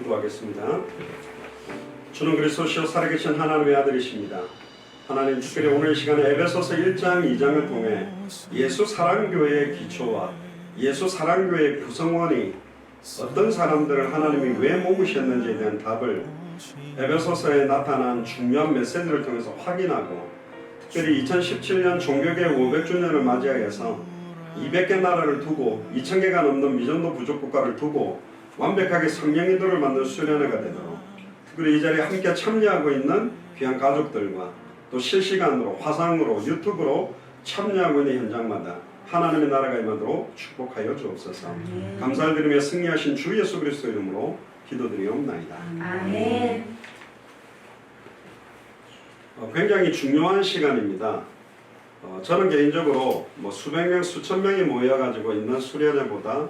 기도하겠습니다. 주는 그리스도시요 살아계신 하나님의 아들이십니다. 하나님 특별히 오늘 이 시간에 에베소서 1장 2장을 통해 예수 사랑교회의 기초와 예수 사랑교회의 구성원이 어떤 사람들을 하나님이 왜 모으셨는지에 대한 답을 에베소서에 나타난 중요한 메시지를 통해서 확인하고, 특별히 2017년 종교개혁 500주년을 맞이하여서 200개 나라를 두고 2000개가 넘는 미전도 부족 국가를 두고 완벽하게 성령인도를 만든 수련회가 되도록, 특별히 이 자리에 함께 참여하고 있는 귀한 가족들과 또 실시간으로 화상으로 유튜브로 참여하고 있는 현장마다 하나님의 나라가 임하도록 축복하여 주옵소서. 감사를 드리며 승리하신 주 예수 그리스도 이름으로 기도드리옵나이다. 아멘. 굉장히 중요한 시간입니다. 저는 개인적으로 수백 명, 수천 명이 모여가지고 있는 수련회보다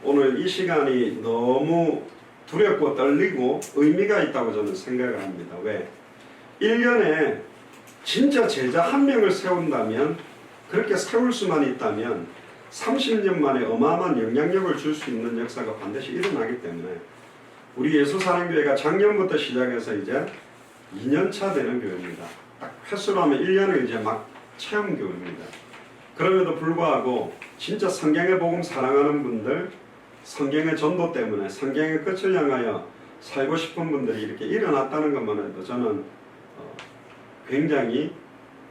오늘 이 시간이 너무 두렵고 떨리고 의미가 있다고 저는 생각을 합니다. 왜? 1년에 진짜 제자 한 명을 세운다면, 그렇게 세울 수만 있다면 30년 만에 어마어마한 영향력을 줄 수 있는 역사가 반드시 일어나기 때문에 우리 예수사랑교회가 작년부터 시작해서 이제 2년차 되는 교회입니다. 딱 횟수로 하면 1년을 이제 막 체험 교회입니다. 그럼에도 불구하고 진짜 성경의 복음 사랑하는 분들, 성경의 전도 때문에 성경의 끝을 향하여 살고 싶은 분들이 이렇게 일어났다는 것만 해도 저는 굉장히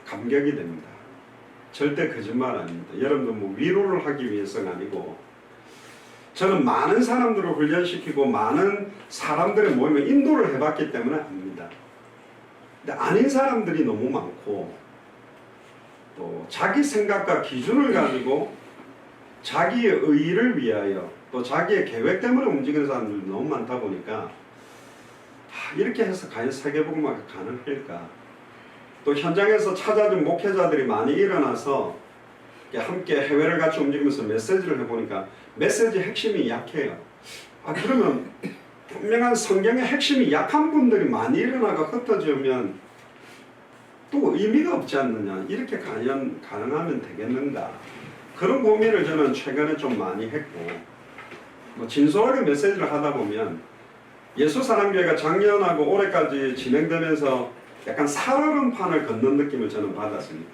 감격이 됩니다. 절대 거짓말 아닙니다. 여러분들 위로를 하기 위해서가 아니고, 저는 많은 사람들을 훈련시키고 많은 사람들의 모임에 인도를 해봤기 때문에 압니다. 근데 아닌 사람들이 너무 많고, 또 자기 생각과 기준을 가지고 자기의 의의를 위하여 또 자기의 계획 때문에 움직이는 사람들이 너무 많다 보니까 이렇게 해서 과연 세계복음화가 가능할까? 또 현장에서 찾아준 목회자들이 많이 일어나서 함께 해외를 같이 움직이면서 메시지를 해보니까 메시지 핵심이 약해요. 그러면 분명한 성경의 핵심이 약한 분들이 많이 일어나고 흩어지면 또 의미가 없지 않느냐, 이렇게 과연 가능하면 되겠는가, 그런 고민을 저는 최근에 좀 많이 했고, 진솔하게 메시지를 하다 보면 예수사랑교회가 작년하고 올해까지 진행되면서 약간 살얼음판을 걷는 느낌을 저는 받았습니다.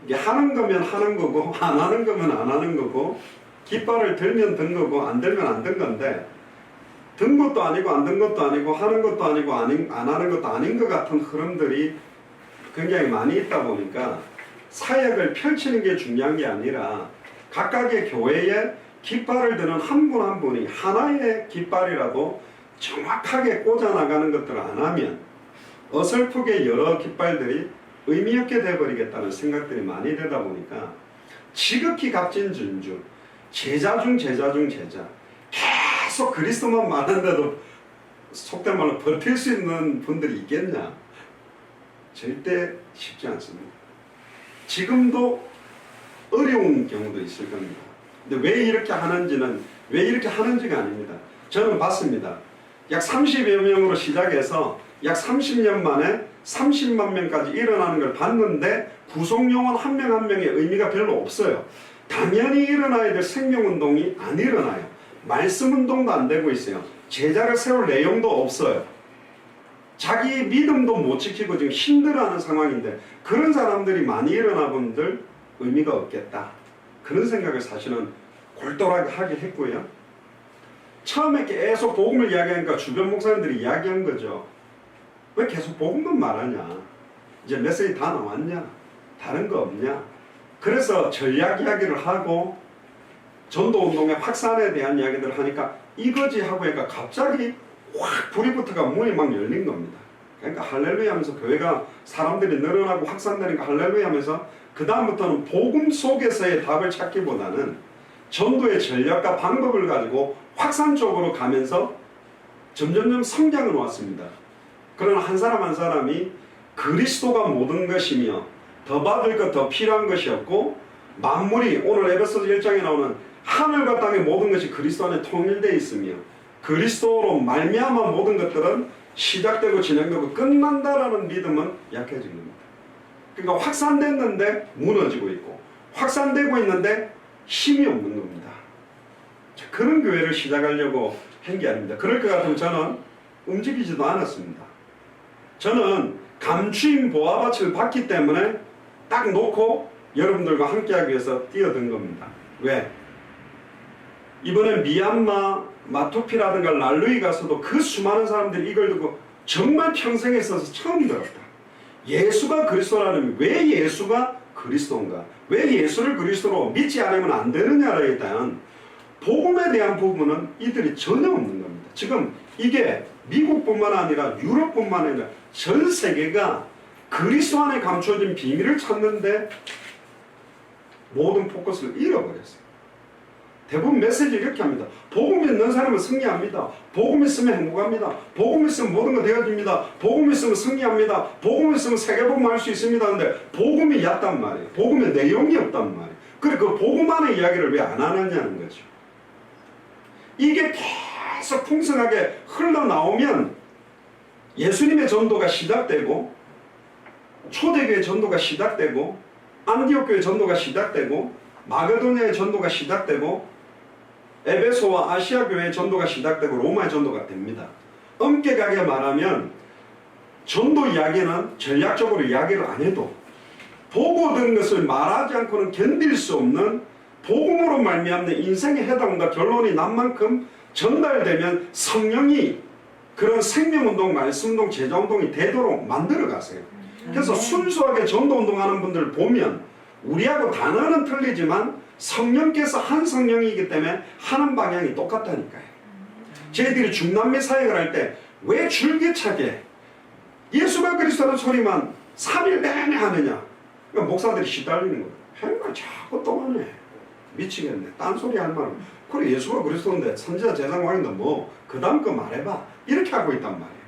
이게 하는 거면 하는 거고 안 하는 거면 안 하는 거고, 깃발을 들면 든 거고 안 들면 안 든 건데, 든 것도 아니고 안 든 것도 아니고 하는 것도 아니고 안 하는 것도 아닌 것 같은 흐름들이 굉장히 많이 있다 보니까 사역을 펼치는 게 중요한 게 아니라 각각의 교회에 깃발을 드는 한 분 한 분이 하나의 깃발이라도 정확하게 꽂아나가는 것들을 안 하면 어설프게 여러 깃발들이 의미 없게 돼버리겠다는 생각들이 많이 되다 보니까 지극히 값진 진주, 제자 중 제자 중 제자, 계속 그리스도만 말하는데도 속된 말로 버틸 수 있는 분들이 있겠냐? 절대 쉽지 않습니다. 지금도 어려운 경우도 있을 겁니다. 근데 왜 이렇게 하는지가 아닙니다. 저는 봤습니다. 약 30여 명으로 시작해서 약 30년 만에 30만 명까지 일어나는 걸 봤는데 구속요원 한 명 한 명의 의미가 별로 없어요. 당연히 일어나야 될 생명운동이 안 일어나요. 말씀운동도 안 되고 있어요. 제자를 세울 내용도 없어요. 자기 믿음도 못 지키고 지금 힘들어하는 상황인데, 그런 사람들이 많이 일어나 본들 의미가 없겠다, 그런 생각을 사실은 골똘하게 하게 했고요. 처음에 계속 복음을 이야기하니까 주변 목사님들이 이야기한 거죠. 왜 계속 복음만 말하냐? 이제 메시지 다 나왔냐? 다른 거 없냐? 그래서 전략 이야기를 하고 전도운동의 확산에 대한 이야기들을 하니까 이거지 하고 하니까 갑자기 확 불이 붙어가 문이 막 열린 겁니다. 그러니까 할렐루야 하면서 교회가 사람들이 늘어나고 확산되니까 할렐루야 하면서 그 다음부터는 복음 속에서의 답을 찾기보다는 전도의 전략과 방법을 가지고 확산 쪽으로 가면서 점점점 성장을 왔습니다. 그러나 한 사람 한 사람이 그리스도가 모든 것이며 더 받을 것 더 필요한 것이 없고, 만물이 오늘 에베소서 1장에 나오는 하늘과 땅의 모든 것이 그리스도 안에 통일되어 있으며 그리스도로 말미암아 모든 것들은 시작되고 진행되고 끝난다라는 믿음은 약해진 겁니다. 그러니까 확산됐는데 무너지고 있고, 확산되고 있는데 힘이 없는 겁니다. 그런 교회를 시작하려고 한 게 아닙니다. 그럴 것 같으면 저는 움직이지도 않았습니다. 저는 감추인 보아밭을 받기 때문에 딱 놓고 여러분들과 함께하기 위해서 뛰어든 겁니다. 왜? 이번에 미얀마 마투피라든가 랄루이 가서도 그 수많은 사람들이 이걸 듣고 정말 평생에 있어서 처음 들었다. 예수가 그리스도라는, 왜 예수가 그리스도인가? 왜 예수를 그리스도로 믿지 않으면 안 되느냐에 대한 복음에 대한 부분은 이들이 전혀 없는 겁니다. 지금 이게 미국뿐만 아니라 유럽뿐만 아니라 전 세계가 그리스도 안에 감춰진 비밀을 찾는데 모든 포커스를 잃어버렸어요. 대부분 메시지 이렇게 합니다. 복음 있는 사람은 승리합니다. 복음 있으면 행복합니다. 복음 있으면 모든 거 되어집니다. 복음 있으면 승리합니다. 복음 있으면 세계복음 할 수 있습니다. 근데 복음이 얕단 말이에요. 복음의 내용이 없단 말이에요. 그래 그 복음 안의 이야기를 왜 안 하느냐는 거죠. 이게 계속 풍성하게 흘러나오면 예수님의 전도가 시작되고 초대교회 전도가 시작되고 안디옥 교회 전도가 시작되고 마게도냐의 전도가 시작되고 에베소와 아시아 교회의 전도가 시작되고 로마의 전도가 됩니다. 엄격하게 말하면 전도 이야기는 전략적으로 이야기를 안 해도 보고 들은 것을 말하지 않고는 견딜 수 없는 복음으로 말미암는 인생의 해답과 결론이 난 만큼 전달되면 성령이 그런 생명운동, 말씀운동, 제자운동이 되도록 만들어 가세요. 그래서 순수하게 전도운동하는 분들 보면 우리하고 단어는 틀리지만 성령께서 한 성령이기 때문에 하는 방향이 똑같다니까요. 저희들이 중남미 사역을 할 때 왜 줄기차게 예수가 그리스도라는 소리만 3일 내내 하느냐. 그러니까 목사들이 시달리는 거예요. 행말 자꾸 또 하네. 미치겠네. 딴소리 할 말은. 그래 예수가 그리스도인데 선지자 제사장 왕인데 뭐 그 다음 거 말해봐. 이렇게 하고 있단 말이에요.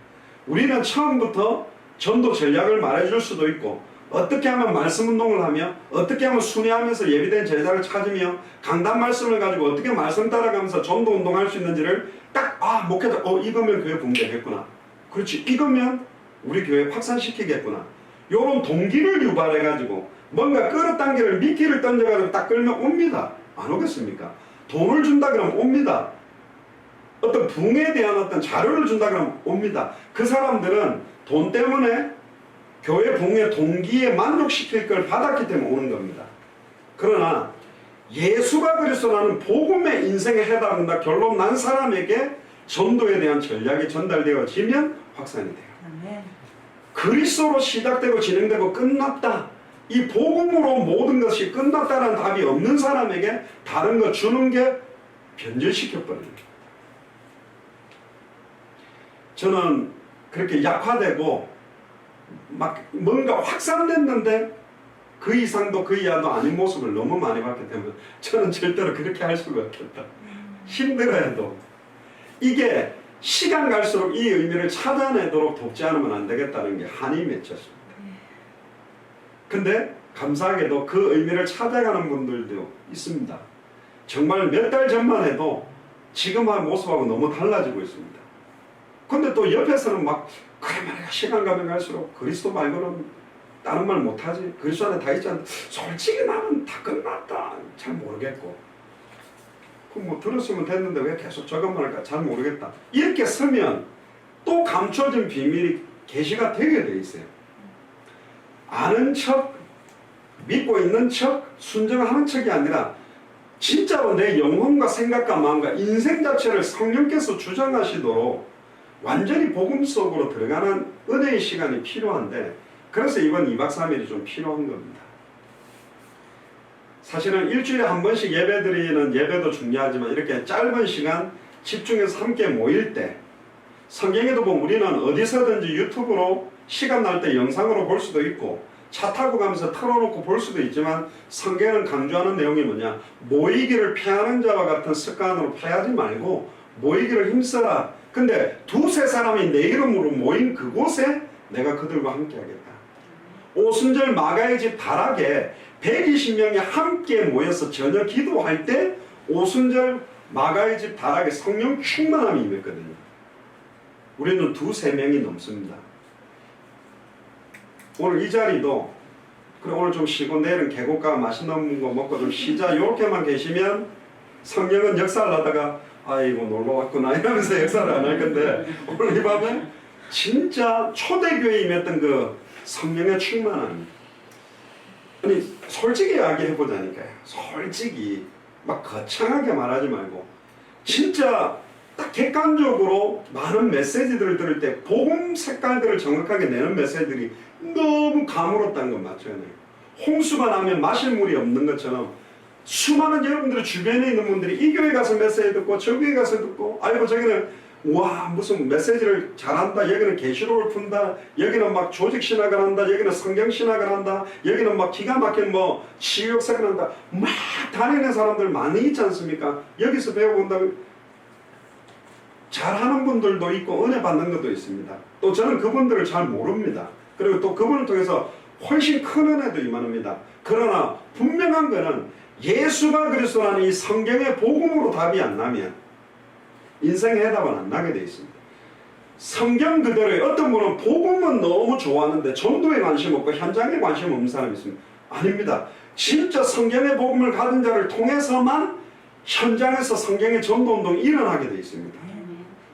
우리는 처음부터 전도 전략을 말해줄 수도 있고 어떻게 하면 말씀 운동을 하며 어떻게 하면 순회하면서 예비된 제자를 찾으며 강단 말씀을 가지고 어떻게 말씀 따라가면서 전도 운동할 수 있는지를 딱 목회자 이거면 교회 붕괴겠구나. 그렇지 이거면 우리 교회 확산시키겠구나. 요런 동기를 유발해 가지고 뭔가 끌어당기를 미끼를 던져가지고 딱 끌면 옵니다. 안 오겠습니까? 돈을 준다 그러면 옵니다. 어떤 붕에 대한 어떤 자료를 준다 그러면 옵니다. 그 사람들은 돈 때문에 교회 붕의 동기에 만족시킬 걸 받았기 때문에 오는 겁니다. 그러나 예수가 그리스도라는 복음의 인생의 해답이다 결론 난 사람에게 전도에 대한 전략이 전달되어지면 확산이 돼요. 아멘. 그리스도로 시작되고 진행되고 끝났다. 이 복음으로 모든 것이 끝났다는 답이 없는 사람에게 다른 거 주는 게 변절시켜버립니다. 저는 그렇게 약화되고 막 뭔가 확산됐는데 그 이상도 그 이하도 아닌 모습을 너무 많이 봤기 때문에 저는 절대로 그렇게 할 수가 없겠다. 힘들어해도 이게 시간 갈수록 이 의미를 찾아내도록 돕지 않으면 안 되겠다는 게 한이 맺혔습니다. 근데 감사하게도 그 의미를 찾아가는 분들도 있습니다. 정말 몇 달 전만 해도 지금 한 모습하고 너무 달라지고 있습니다. 근데 또 옆에서는 막 그래 말이야 시간 가면 갈수록 그리스도 말고는 다른 말 못하지. 그리스도 안에 다 있지 않나. 솔직히 나는 다 끝났다. 잘 모르겠고. 그럼 뭐 들었으면 됐는데 왜 계속 저것만 할까 잘 모르겠다. 이렇게 서면 또 감춰진 비밀이 계시가 되게 돼 있어요. 아는 척, 믿고 있는 척, 순종하는 척이 아니라 진짜로 내 영혼과 생각과 마음과 인생 자체를 성령께서 주장하시도록 완전히 복음 속으로 들어가는 은혜의 시간이 필요한데 그래서 이번 2박 3일이 좀 필요한 겁니다. 사실은 일주일에 한 번씩 예배 드리는 예배도 중요하지만 이렇게 짧은 시간 집중해서 함께 모일 때 성경에도 보면 우리는 어디서든지 유튜브로 시간 날 때 영상으로 볼 수도 있고 차 타고 가면서 틀어놓고 볼 수도 있지만 성경은 강조하는 내용이 뭐냐 모이기를 피하는 자와 같은 습관으로 패하지 말고 모이기를 힘써라. 근데 두세 사람이 내 이름으로 모인 그곳에 내가 그들과 함께 하겠다. 오순절 마가의 집 다락에 120명이 함께 모여서 저녁 기도할 때 오순절 마가의 집 다락에 성령 충만함이 임했거든요. 우리는 두세 명이 넘습니다. 오늘 이 자리도 그래 오늘 좀 쉬고 내일은 계곡 가 맛있는 거 먹고 좀 쉬자 이렇게만 계시면 성령은 역사를 하다가 아이고 놀러 왔구나 이러면서 역사를 안 할 건데, 오늘 이 밤에 진짜 초대교회에 임했던 그 성령의 충만함. 아니 솔직히 이야기해보자니까요. 솔직히 막 거창하게 말하지 말고 진짜 딱 객관적으로 많은 메시지들을 들을 때 복음 색깔들을 정확하게 내는 메시지들이 너무 가물었다는 건 맞잖아요. 홍수가 나면 마실 물이 없는 것처럼 수많은 여러분들 주변에 있는 분들이 이 교회 가서 메시지 듣고 저 교회 가서 듣고, 아이고 저기는 와 무슨 메시지를 잘한다, 여기는 계시록을 푼다, 여기는 막 조직신학을 한다, 여기는 성경신학을 한다, 여기는 막 기가 막힌 뭐 치유역사를 한다, 막 다니는 사람들 많이 있지 않습니까? 여기서 배워본다면 잘하는 분들도 있고 은혜 받는 것도 있습니다. 또 저는 그분들을 잘 모릅니다. 그리고 또 그분을 통해서 훨씬 큰 은혜도 임합니다. 그러나 분명한 것은 예수가 그리스도라는 이 성경의 복음으로 답이 안 나면 인생의 해답은 안 나게 되어 있습니다. 성경 그대로의, 어떤 분은 복음은 너무 좋아하는데 전도에 관심 없고 현장에 관심 없는 사람이 있습니다. 아닙니다. 진짜 성경의 복음을 가진 자를 통해서만 현장에서 성경의 전도운동이 일어나게 되어 있습니다.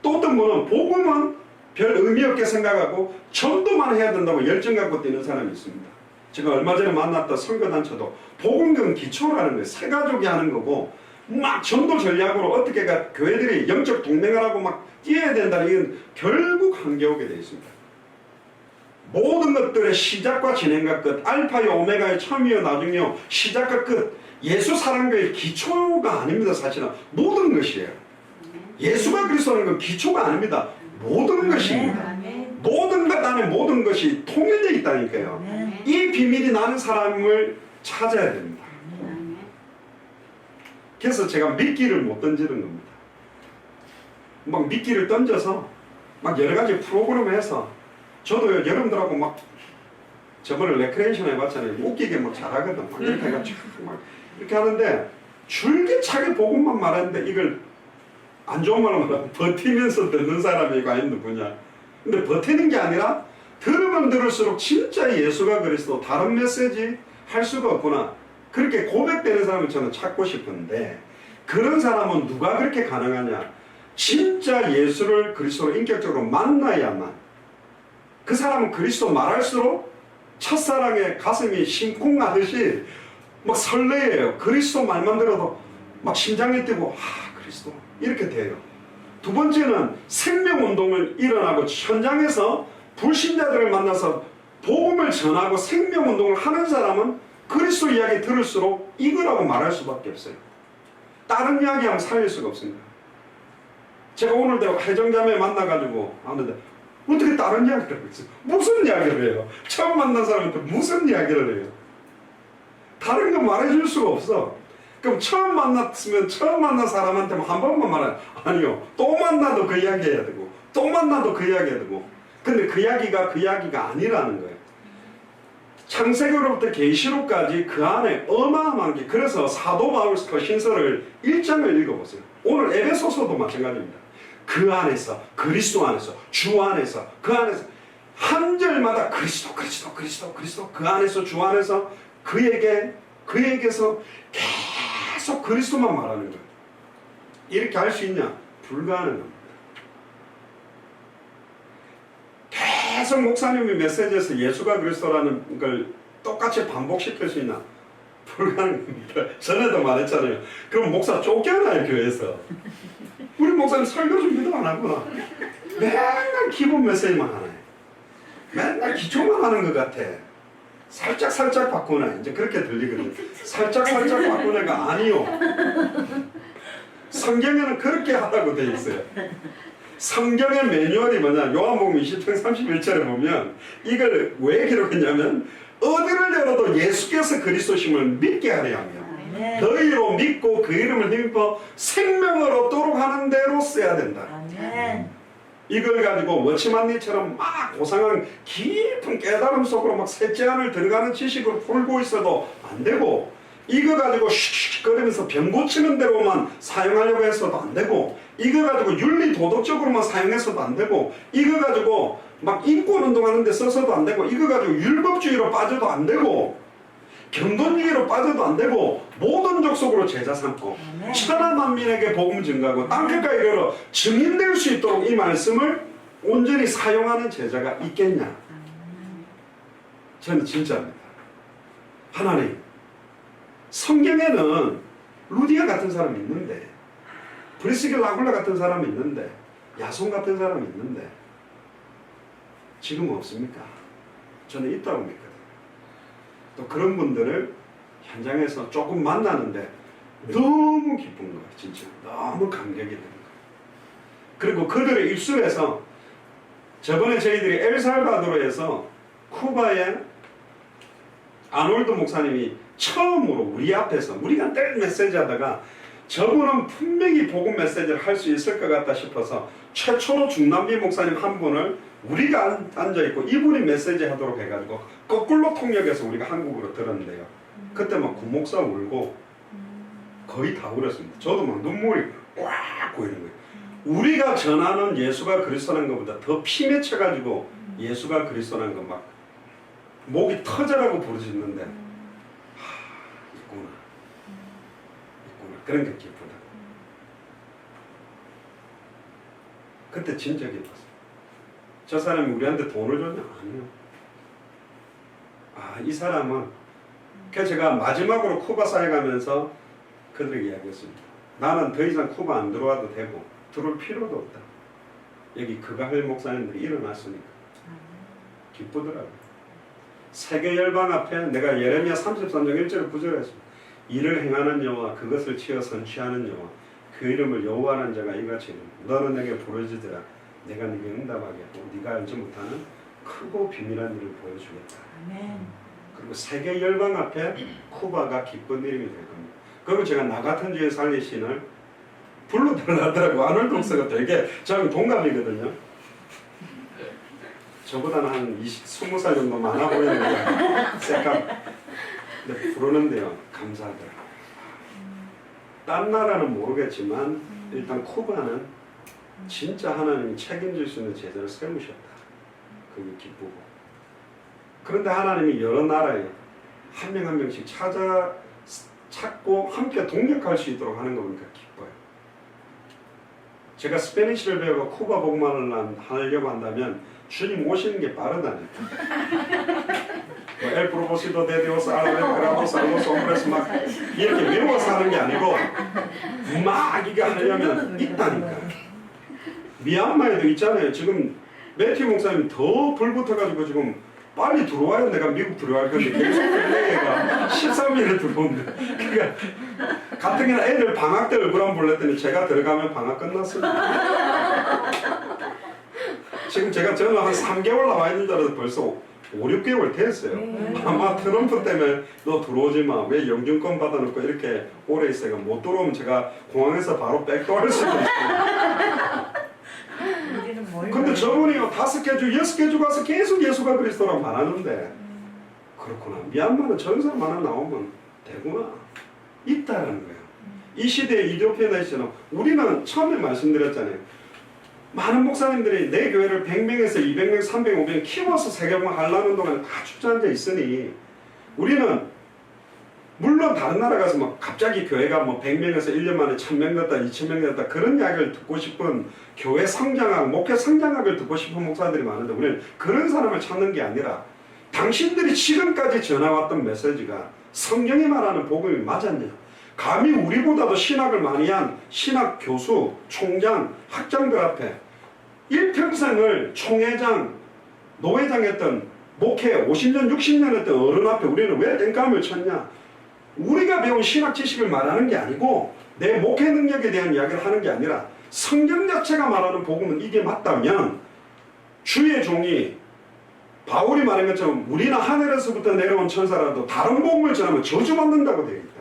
또 어떤 분은 복음은 별 의미 없게 생각하고 전도만 해야 된다고 열정 갖고 뛰는 사람이 있습니다. 제가 얼마 전에 만났던 선교단체도 복음은 기초라는 거예요. 새 가족이 하는 거고, 막 전도 전략으로 어떻게 교회들이 영적 동맹을 하고 막 뛰어야 된다는, 이건 결국 한계오게 되어 있습니다. 모든 것들의 시작과 진행과 끝, 알파요 오메가의 처음이요 나중이요 시작과 끝, 예수 사랑교의 기초가 아닙니다. 사실은 모든 것이에요. 예수가 그리스도라는 건 기초가 아닙니다. 모든 것입니다. 모든 것 안에 모든 것이 통일되어 있다니까요. 이 비밀이 나는 사람을 찾아야 됩니다. 그래서 제가 미끼를 못 던지는 겁니다. 막 미끼를 던져서 막 여러 가지 프로그램 해서, 저도 여러분들하고 막 저번에 레크레이션 해봤잖아요. 웃기게 막 잘하거든. 막 이렇게 해가지고 막 이렇게 하는데 줄기차게 복음만 말하는데, 이걸 안 좋은 말로 말하면 버티면서 듣는 사람이 과연 누구냐. 근데 버티는 게 아니라 들으면 들을수록 진짜 예수가 그리스도, 다른 메시지 할 수가 없구나, 그렇게 고백되는 사람을 저는 찾고 싶은데, 그런 사람은 누가 그렇게 가능하냐. 진짜 예수를 그리스도로 인격적으로 만나야만. 그 사람은 그리스도 말할수록 첫사랑의 가슴이 심쿵하듯이 막 설레요. 그리스도 말만 들어도 막 심장이 뛰고, 그리스도 이렇게 돼요. 두 번째는 생명운동을 일어나고 현장에서 불신자들을 만나서 복음을 전하고 생명운동을 하는 사람은 그리스도 이야기 들을수록 이거라고 말할 수밖에 없어요. 다른 이야기하면 살릴 수가 없습니다. 제가 오늘도 해정자매 만나가지고 하는데 어떻게 다른 이야기를 하고 있어요? 무슨 이야기를 해요? 처음 만난 사람한테 무슨 이야기를 해요? 다른 거 말해줄 수가 없어. 그럼 처음 만났으면 처음 만난 사람한테만 한 번만 말해. 아니요. 또 만나도 그 이야기 해야 되고, 또 만나도 그 이야기 해야 되고. 근데 그 이야기가 아니라는 거예요. 창세기로부터 계시록까지 그 안에 어마어마한 게, 그래서 사도 바울 신서를 1장을 읽어보세요. 오늘 에베소서도 마찬가지입니다. 그 안에서, 그리스도 안에서, 주 안에서, 그 안에서 한 절마다 그리스도 그 안에서, 주 안에서, 그에게서 계속 그리스도만 말하는 거예요. 이렇게 할 수 있냐? 불가능한 겁니다. 계속 목사님이 메시지에서 예수가 그리스도라는 걸 똑같이 반복시킬 수 있나? 불가능합니다. 전에도 말했잖아요. 그럼 목사 쫓겨나요, 교회에서. 우리 목사님 설교 준비도 안 하구나. 맨날 기본 메시지만 하네. 맨날 기초만 하는 것 같아. 살짝 바꾸네. 이제 그렇게 들리거든요. 살짝 바꾸네가 아니요. 성경에는 그렇게 하라고 돼 있어요. 성경의 매뉴얼이 뭐냐, 요한복음 20장 31절에 보면 이걸 왜 기록했냐면, 어디를 열어도 예수께서 그리스도심을 믿게 하려 하며 너희로 믿고 그 이름을 힘입어 생명을 얻도록 하는 대로 써야 된다. 이걸 가지고 워치만니처럼 막 고상한 깊은 깨달음 속으로 막 셋째 안을 들어가는 지식으로 풀고 있어도 안 되고, 이거 가지고 슉슉거리면서 병 고치는 대로만 사용하려고 해서도 안 되고, 이거 가지고 윤리 도덕적으로만 사용해서도 안 되고, 이거 가지고 막 인권운동하는 데 써서도 안 되고, 이거 가지고 율법주의로 빠져도 안 되고, 경건위기로 빠져도 안 되고 모든 족속으로 제자 삼고 천하 만민에게 복음 증가하고 땅끝까지 이르러 증인될 수 있도록 이 말씀을 온전히 사용하는 제자가 있겠냐? 저는 진짜입니다. 하나님, 성경에는 루디아 같은 사람이 있는데, 브리스길라 아굴라 같은 사람이 있는데, 야손 같은 사람이 있는데 지금은 없습니까? 저는 있다고 믿거든요. 또 그런 분들을 현장에서 조금 만나는데 너무 기쁜 거예요. 진짜 너무 감격이 되는 거예요. 그리고 그들의 입술에서 저번에 저희들이 엘살바도르에서 쿠바의 아놀드 목사님이 처음으로 우리 앞에서 우리가 늘 메시지 하다가 저분은 분명히 복음 메시지를 할 수 있을 것 같다 싶어서 최초로 중남미 목사님 한 분을 우리가 앉아있고 이분이 메시지 하도록 해가지고 거꾸로 통역해서 우리가 한국으로 들었는데요. 그때 막 구목사 울고 거의 다 울었습니다. 저도 막 눈물이 꽉 고이는 거예요. 우리가 전하는 예수가 그리스도라는 것보다 더 피 맺혀가지고 예수가 그리스도라는 거 막 목이 터져라고 부르짖는데 있구나 그런 게 기쁘다. 그때 진짜 기뻤어요. 저 사람이 우리한테 돈을 줬냐? 아니요. 이 사람은 그래서 제가 마지막으로 쿠바 사에 가면서 그들에게 이야기했습니다. 나는 더 이상 쿠바 안 들어와도 되고 들어올 필요도 없다. 여기 그가할 목사님들이 일어났으니까 기쁘더라고요. 세계 열방 앞에 내가 예레미야 33장 1절 9절에 했습니다. 이를 행하는 여호와 그것을 치어 선취하는 여호와 그 이름을 여호와라는 자가 이같이 이름이다. 너는 내게 부르짖으라 내가 네게 응답하게 하고 네가 알지 못하는 크고 비밀한 일을 보여주겠다. 아멘. 그리고 세계 열방 앞에 쿠바가 기쁜 이름이 될 겁니다. 그리고 제가 나 같은 주에 살리신을 불러달라더라고. 아놀드 목사가 되게 저랑 동갑이거든요. 저보다는 한 20살 정도 많아 보이는 거예요. 색깔. 근데 부르는데요. 감사하더라고요. 딴 나라는 모르겠지만 일단 쿠바는 진짜 하나님이 책임질 수 있는 제자를 세우셨다. 그게 기쁘고. 그런데 하나님이 여러 나라에 한 명 한 명씩 찾고 함께 동력할 수 있도록 하는 거 보니까 기뻐요. 제가 스페니쉬를 배우고 쿠바 복음을 하려고 한다면 주님 오시는 게 빠르다니까. 엘 프로포시도 데 디오스 알레그라모스 알로스 홈브레스 막 이렇게 외워서 하는 게 아니고 막 이게 하려면 있다니까. 미얀마에도 있잖아요. 지금 매튜 목사님 더 불붙어가지고 지금 빨리 들어와요. 내가 미국 들어갈 건데 계속 얘가 13일에 들어온대. 그러니까 같은 경우는 애들 방학 때 얼굴 한번 볼랬더니 제가 들어가면 방학 끝났습니다. 지금 제가 저는 한 3개월 나와 있는 줄 알아서 벌써 5, 6개월 됐어요. 아마 트럼프 때문에 너 들어오지 마. 왜 영주권 받아놓고 이렇게 오래 있어요. 못 들어오면 제가 공항에서 바로 백도할 수도 있어요. 근데 저분이요 5개 주, 6개 주 가서 계속 예수가 그리스도라고 말하는데 그렇구나. 미얀마는 전사만 하나 나오면 되구나. 있다라는 거예요. 이 시대에 이디오피아 내시는 우리는 처음에 말씀드렸잖아요. 많은 목사님들이 내 교회를 100명에서 200명, 300명, 500명 키워서 세계복음 하려는 동안 다 주저앉아 있으니 우리는 물론 다른 나라 가서 뭐 갑자기 교회가 뭐 100명에서 1년 만에 1000명 됐다, 2000명 됐다 그런 이야기를 듣고 싶은 교회 성장학, 목회 성장학을 듣고 싶은 목사들이 많은데 우리는 그런 사람을 찾는 게 아니라 당신들이 지금까지 전해왔던 메시지가 성경이 말하는 복음이 맞았냐? 감히 우리보다도 신학을 많이 한 신학 교수, 총장, 학장들 앞에 일평생을 총회장, 노회장 했던 목회 50년, 60년 했던 어른 앞에 우리는 왜 땡감을 쳤냐? 우리가 배운 신학 지식을 말하는 게 아니고 내 목회 능력에 대한 이야기를 하는 게 아니라 성경 자체가 말하는 복음은 이게 맞다면 주의 종이 바울이 말한 것처럼 우리는 하늘에서부터 내려온 천사라도 다른 복음을 전하면 저주받는다고 되어 있다.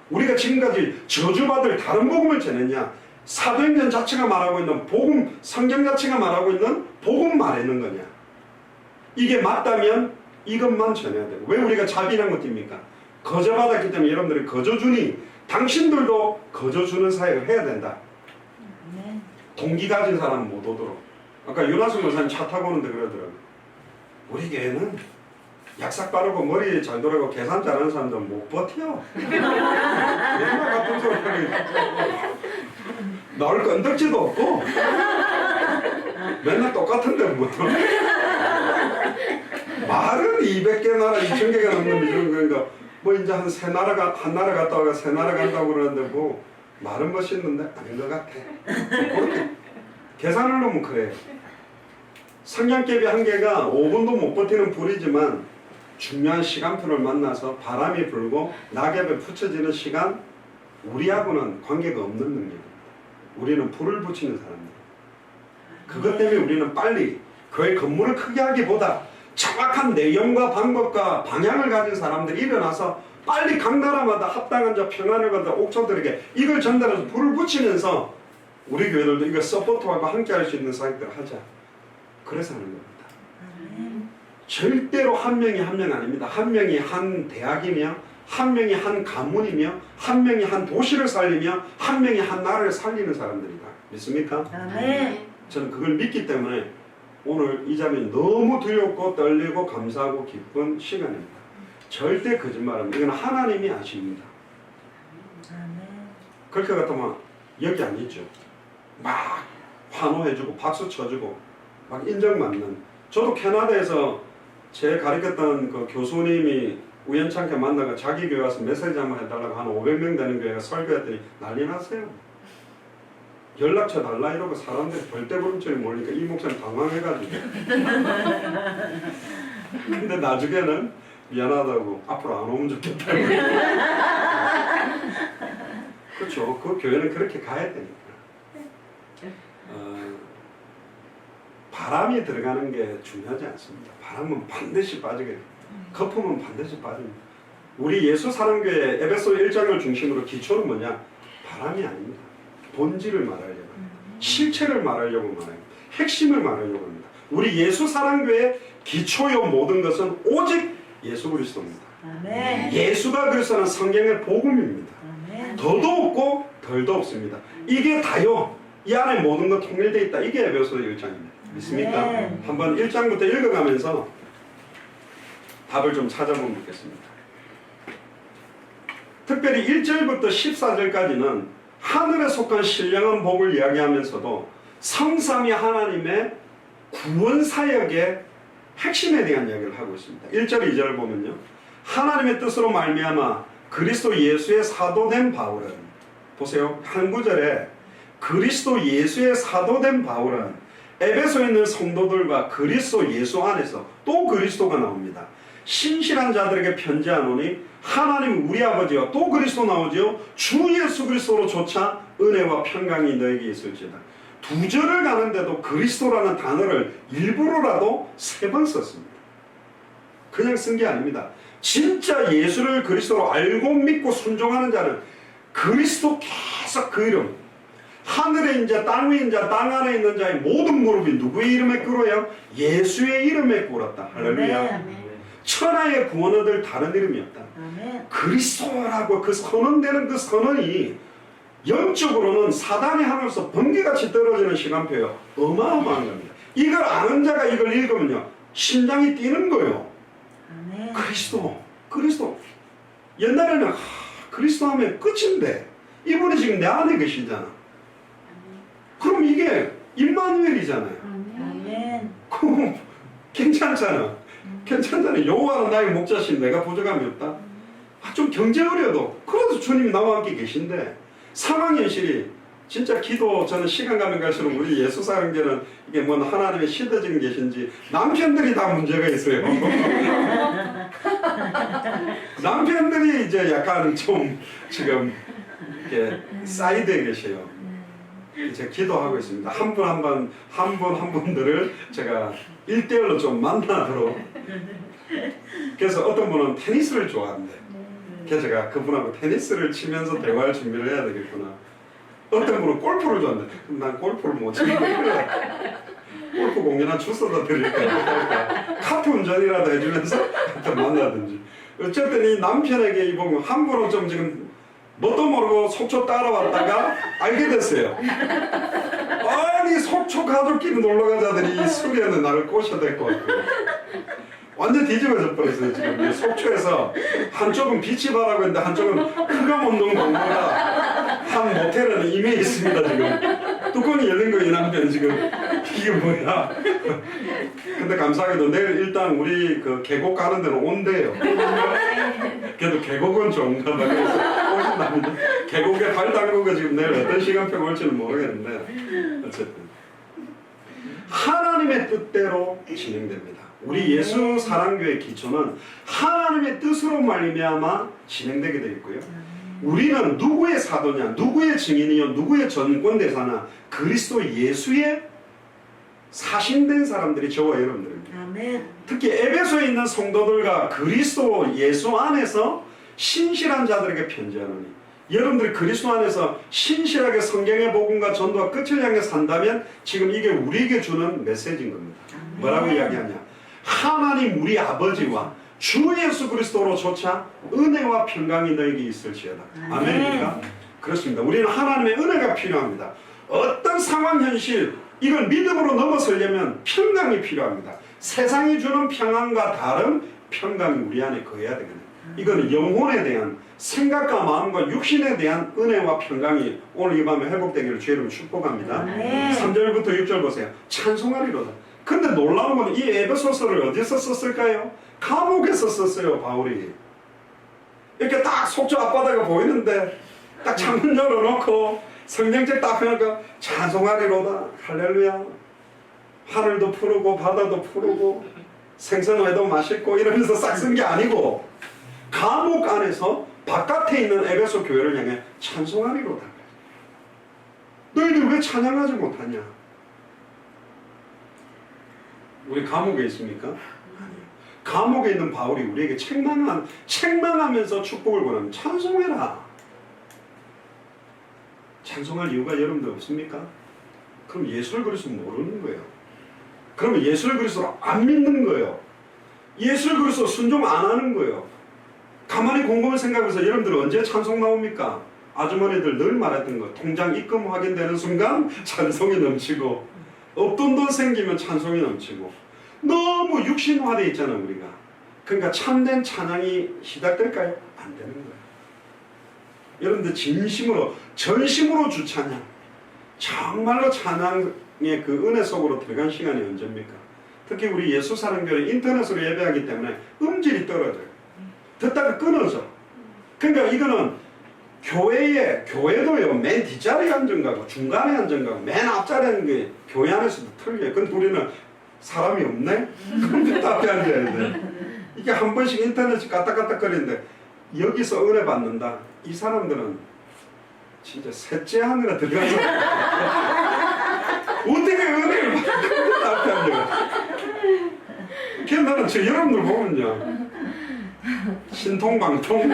우리가 지금까지 저주받을 다른 복음을 전했냐? 사도행전 자체가 말하고 있는 복음, 성경 자체가 말하고 있는 복음 말하는 거냐? 이게 맞다면 이것만 전해야 되고 왜 우리가 자비란 것 띱니까? 거저받았기 때문에 여러분들이 거저주니 당신들도 거저주는 사역을 해야 된다. 동기 가진 사람은 못 오도록. 아까 윤하승 목사님 차 타고 오는데 그러더라고요. 우리 교회는 약삭 빠르고 머리 잘 돌아가고 계산 잘하는 사람들은 못 버텨. 맨날 같은 소리 하게 나올 건덕지도 없고 맨날 똑같은데 뭐. 말은 200개 나라 2000개가 넘는 미중 그러니까 뭐 이제 한 나라 갔다 와가 세 나라 간다고 그러는데 뭐 말은 멋있는데 아닌 것 같아. 그렇게 계산을 놓으면 그래. 성냥개비 한 개가 5분도 못 버티는 불이지만 중요한 시간표를 만나서 바람이 불고 낙엽에 붙여지는 시간, 우리하고는 관계가 없는 능력입니다. 우리는 불을 붙이는 사람들. 그것 때문에 우리는 빨리 교회 건물을 크게 하기보다 정확한 내용과 방법과 방향을 가진 사람들이 일어나서 빨리 각 나라마다 합당한 자 평안을 받아 옥초들에게 이걸 전달해서 불을 붙이면서 우리 교회들도 이걸 서포트하고 함께 할 수 있는 사역들을 하자. 그래서 하는 겁니다. 절대로 한 명이 한 명 아닙니다. 한 명이 한 대학이며 한 명이 한 가문이며 한 명이 한 도시를 살리며 한 명이 한 나라를 살리는 사람들이다. 믿습니까? 저는 그걸 믿기 때문에 오늘 이 자리는 너무 두렵고 떨리고 감사하고 기쁜 시간입니다. 절대 거짓말합니다. 이건 하나님이 아십니다. 그렇게 같으면 여기 안 있죠. 막 환호해주고 박수 쳐주고 막 인정받는. 저도 캐나다에서 제 가르쳤던 그 교수님이 우연찮게 만나가 자기 교회 와서 메시지 한번 해달라고 한 500명 되는 교회가 설교했더니 난리 났어요. 연락처 달라 이러고 사람들이 벌떼부름처리 몰리니까 이 목사님 당황해가지고 근데 나중에는 미안하다고 앞으로 안 오면 좋겠다고 그렇죠. 그 교회는 그렇게 가야 되니까 바람이 들어가는 게 중요하지 않습니다. 바람은 반드시 빠지게 됩니다. 거품은 반드시 빠집니다. 우리 예수사랑교회 에베소 1장을 중심으로 기초는 뭐냐? 바람이 아닙니다. 본질을 말하려고 합니다. 실체를 말하려고 말합니다. 핵심을 말하려고 합니다. 우리 예수사랑교회의 기초요 모든 것은 오직 예수 그리스도입니다. 아멘. 예수가 그리스도는 성경의 복음입니다. 아멘. 더도 없고 덜도 없습니다. 이게 다요. 이 안에 모든 것 통일되어 있다. 이게 에베소 1장입니다. 믿습니까? 아멘. 한번 1장부터 읽어가면서 답을 좀 찾아보면 좋겠습니다. 특별히 1절부터 14절까지는 하늘에 속한 신령한 복을 이야기하면서도 성삼위 하나님의 구원 사역의 핵심에 대한 이야기를 하고 있습니다. 1절 2절을 보면요. 하나님의 뜻으로 말미암아 그리스도 예수의 사도된 바울은 보세요. 한 구절에 그리스도 예수의 사도된 바울은 에베소에 있는 성도들과 그리스도 예수 안에서 또 그리스도가 나옵니다. 신실한 자들에게 편지하노니 하나님 우리 아버지와 또 그리스도 나오지요. 주 예수 그리스도로 조차 은혜와 평강이 너에게 있을지다. 두 절을 가는데도 그리스도라는 단어를 일부러라도 3번 썼습니다. 그냥 쓴 게 아닙니다. 진짜 예수를 그리스도로 알고 믿고 순종하는 자는 그리스도 계속 그 이름, 하늘에 인자 땅 위에 인자 땅 안에 있는 자의 모든 무릎이 누구의 이름에 꿇어요? 예수의 이름에 꿇었다. 할렐루야. 아멘. 천하의 구원 얻을 다른 이름이 없다. 아멘. 그리스도라고 그 선언되는 그 선언이 영적으로는 사단의 하늘에서 번개같이 떨어지는 시간표예요. 어마어마한 겁니다. 이걸 아는 자가 이걸 읽으면요 심장이 뛰는 거예요. 아멘. 그리스도. 옛날에는 그리스도 하면 끝인데 이분이 지금 내 안에 계시잖아. 그럼 이게 임마누엘이잖아요. 아멘. 그럼 괜찮잖아. 여호와는 나의 목자신 내가 부족함이 없다. 좀 경제 어려도 그래도 주님이 나와 함께 계신데 상황 현실이 진짜 기도 저는 시간 가면 갈수록 우리 예수사랑제는 이게 뭐 하나님의 시대적인 계신지 남편들이 다 문제가 있어요. 남편들이 이제 약간 좀 지금 이렇게 사이드에 계셔요. 제가 기도하고 있습니다. 한 분 분들을 제가 1대1로 좀 만나도록. 그래서 어떤 분은 테니스를 좋아한대. 그래서 제가 그분하고 테니스를 치면서 대화할 준비를 해야 되겠구나. 어떤 분은 골프를 좋아한대. 그럼 난 골프를 못 치는데 골프 공연한 주소도 드릴까? 카트 운전이라도 해주면서 만나든지. 어쨌든 이 남편에게 이 보면 한 분은 좀 지금 뭣도 모르고 속초 따라왔다가 알게 됐어요. 아니 속초 가족끼리 놀러간 자들이 이 수리에는 나를 꼬셔야 될 것 같아요. 완전 뒤집어져 버렸어요. 지금 속초에서 한쪽은 빛이 바라고 있는데 한쪽은 흑암 운동 공부라 한 모텔에는 임해 있습니다. 지금 뚜껑이 열린 거 이 남편 지금 이게 뭐야? 근데 감사하게도 내일 일단 우리 그 계곡 가는 데는 온대요. 그래도 계곡은 좋은가 봐요. 그래서 오신답니다. 계곡에 발 담그고 지금 내일 어떤 시간표가 올지는 모르겠는데 어쨌든 하나님의 뜻대로 진행됩니다. 우리 예수 사랑교회 기초는 하나님의 뜻으로 말미암아 진행되게 되어 있고요. 우리는 누구의 사도냐, 누구의 증인이요, 누구의 전권대사나 그리스도 예수의 사신된 사람들이 저와 여러분들입니다. 아멘. 특히 에베소에 있는 성도들과 그리스도 예수 안에서 신실한 자들에게 편지하노니 여러분들이 그리스도 안에서 신실하게 성경의 복음과 전도와 끝을 향해 산다면 지금 이게 우리에게 주는 메시지인 겁니다. 뭐라고 이야기하냐? 하나님 우리 아버지와 주 예수 그리스도로 조차 은혜와 평강이 너에게 있을지어다. 아멘입니까? 그렇습니다. 우리는 하나님의 은혜가 필요합니다. 어떤 상황 현실 이걸 믿음으로 넘어서려면 평강이 필요합니다. 세상이 주는 평안과 다른 평강이 우리 안에 거해야 되거든요. 이거는 영혼에 대한 생각과 마음과 육신에 대한 은혜와 평강이 오늘 이 밤에 회복되기를 주의로 축복합니다. 3절부터 6절 보세요. 찬송하리로다. 근데 놀라운 건 이 에베소서를 어디서 썼을까요? 감옥에서 썼어요. 바울이. 이렇게 딱 속초 앞바다가 보이는데 딱 창문 열어놓고 성경책 딱 펴니까 찬송하리로다. 할렐루야. 하늘도 푸르고 바다도 푸르고 생선회도 맛있고 이러면서 싹 쓴 게 아니고 감옥 안에서 바깥에 있는 에베소 교회를 향해 찬송하리로다. 너희들 왜 찬양하지 못하냐? 우리 감옥에 있습니까? 아니요. 감옥에 있는 바울이 우리에게 책망하면서 축복을 권합니다. 찬송해라. 찬송할 이유가 여러분들 없습니까? 그럼 예수를 그리스도 모르는 거예요. 그러면 예수를 그리스도로 안 믿는 거예요. 예수를 그리스도 순종 안 하는 거예요. 가만히 곰곰이 생각해서 여러분들 언제 찬송 나옵니까? 아주머니들 늘 말했던 거. 통장 입금 확인되는 순간 찬송이 넘치고 없던 돈 생기면 찬송이 넘치고 너무 육신화되어 있잖아 우리가. 그러니까 참된 찬양이 시작될까요? 안 되는 거예요. 여러분들 진심으로 전심으로 주 찬양 정말로 찬양의 그 은혜 속으로 들어간 시간이 언제입니까? 특히 우리 예수 사랑교회 인터넷으로 예배하기 때문에 음질이 떨어져요. 듣다가 끊어져. 그러니까 이거는 교회도요 맨 뒷자리에 앉은 거고 중간에 앉은 거고 맨 앞자리에 앉은 게 교회 안에서도 틀려요. 근데 우리는 사람이 없네? 컴퓨터 앞에 앉아야 돼. 이게 한 번씩 인터넷이 까딱까딱거리는데 여기서 은혜 받는다. 이 사람들은 진짜 셋째 하늘에 들어가서 어떻게 은혜를 받고 컴퓨터 앞에 앉아. 그래서 나는 저 여러분들 보면요 신통방통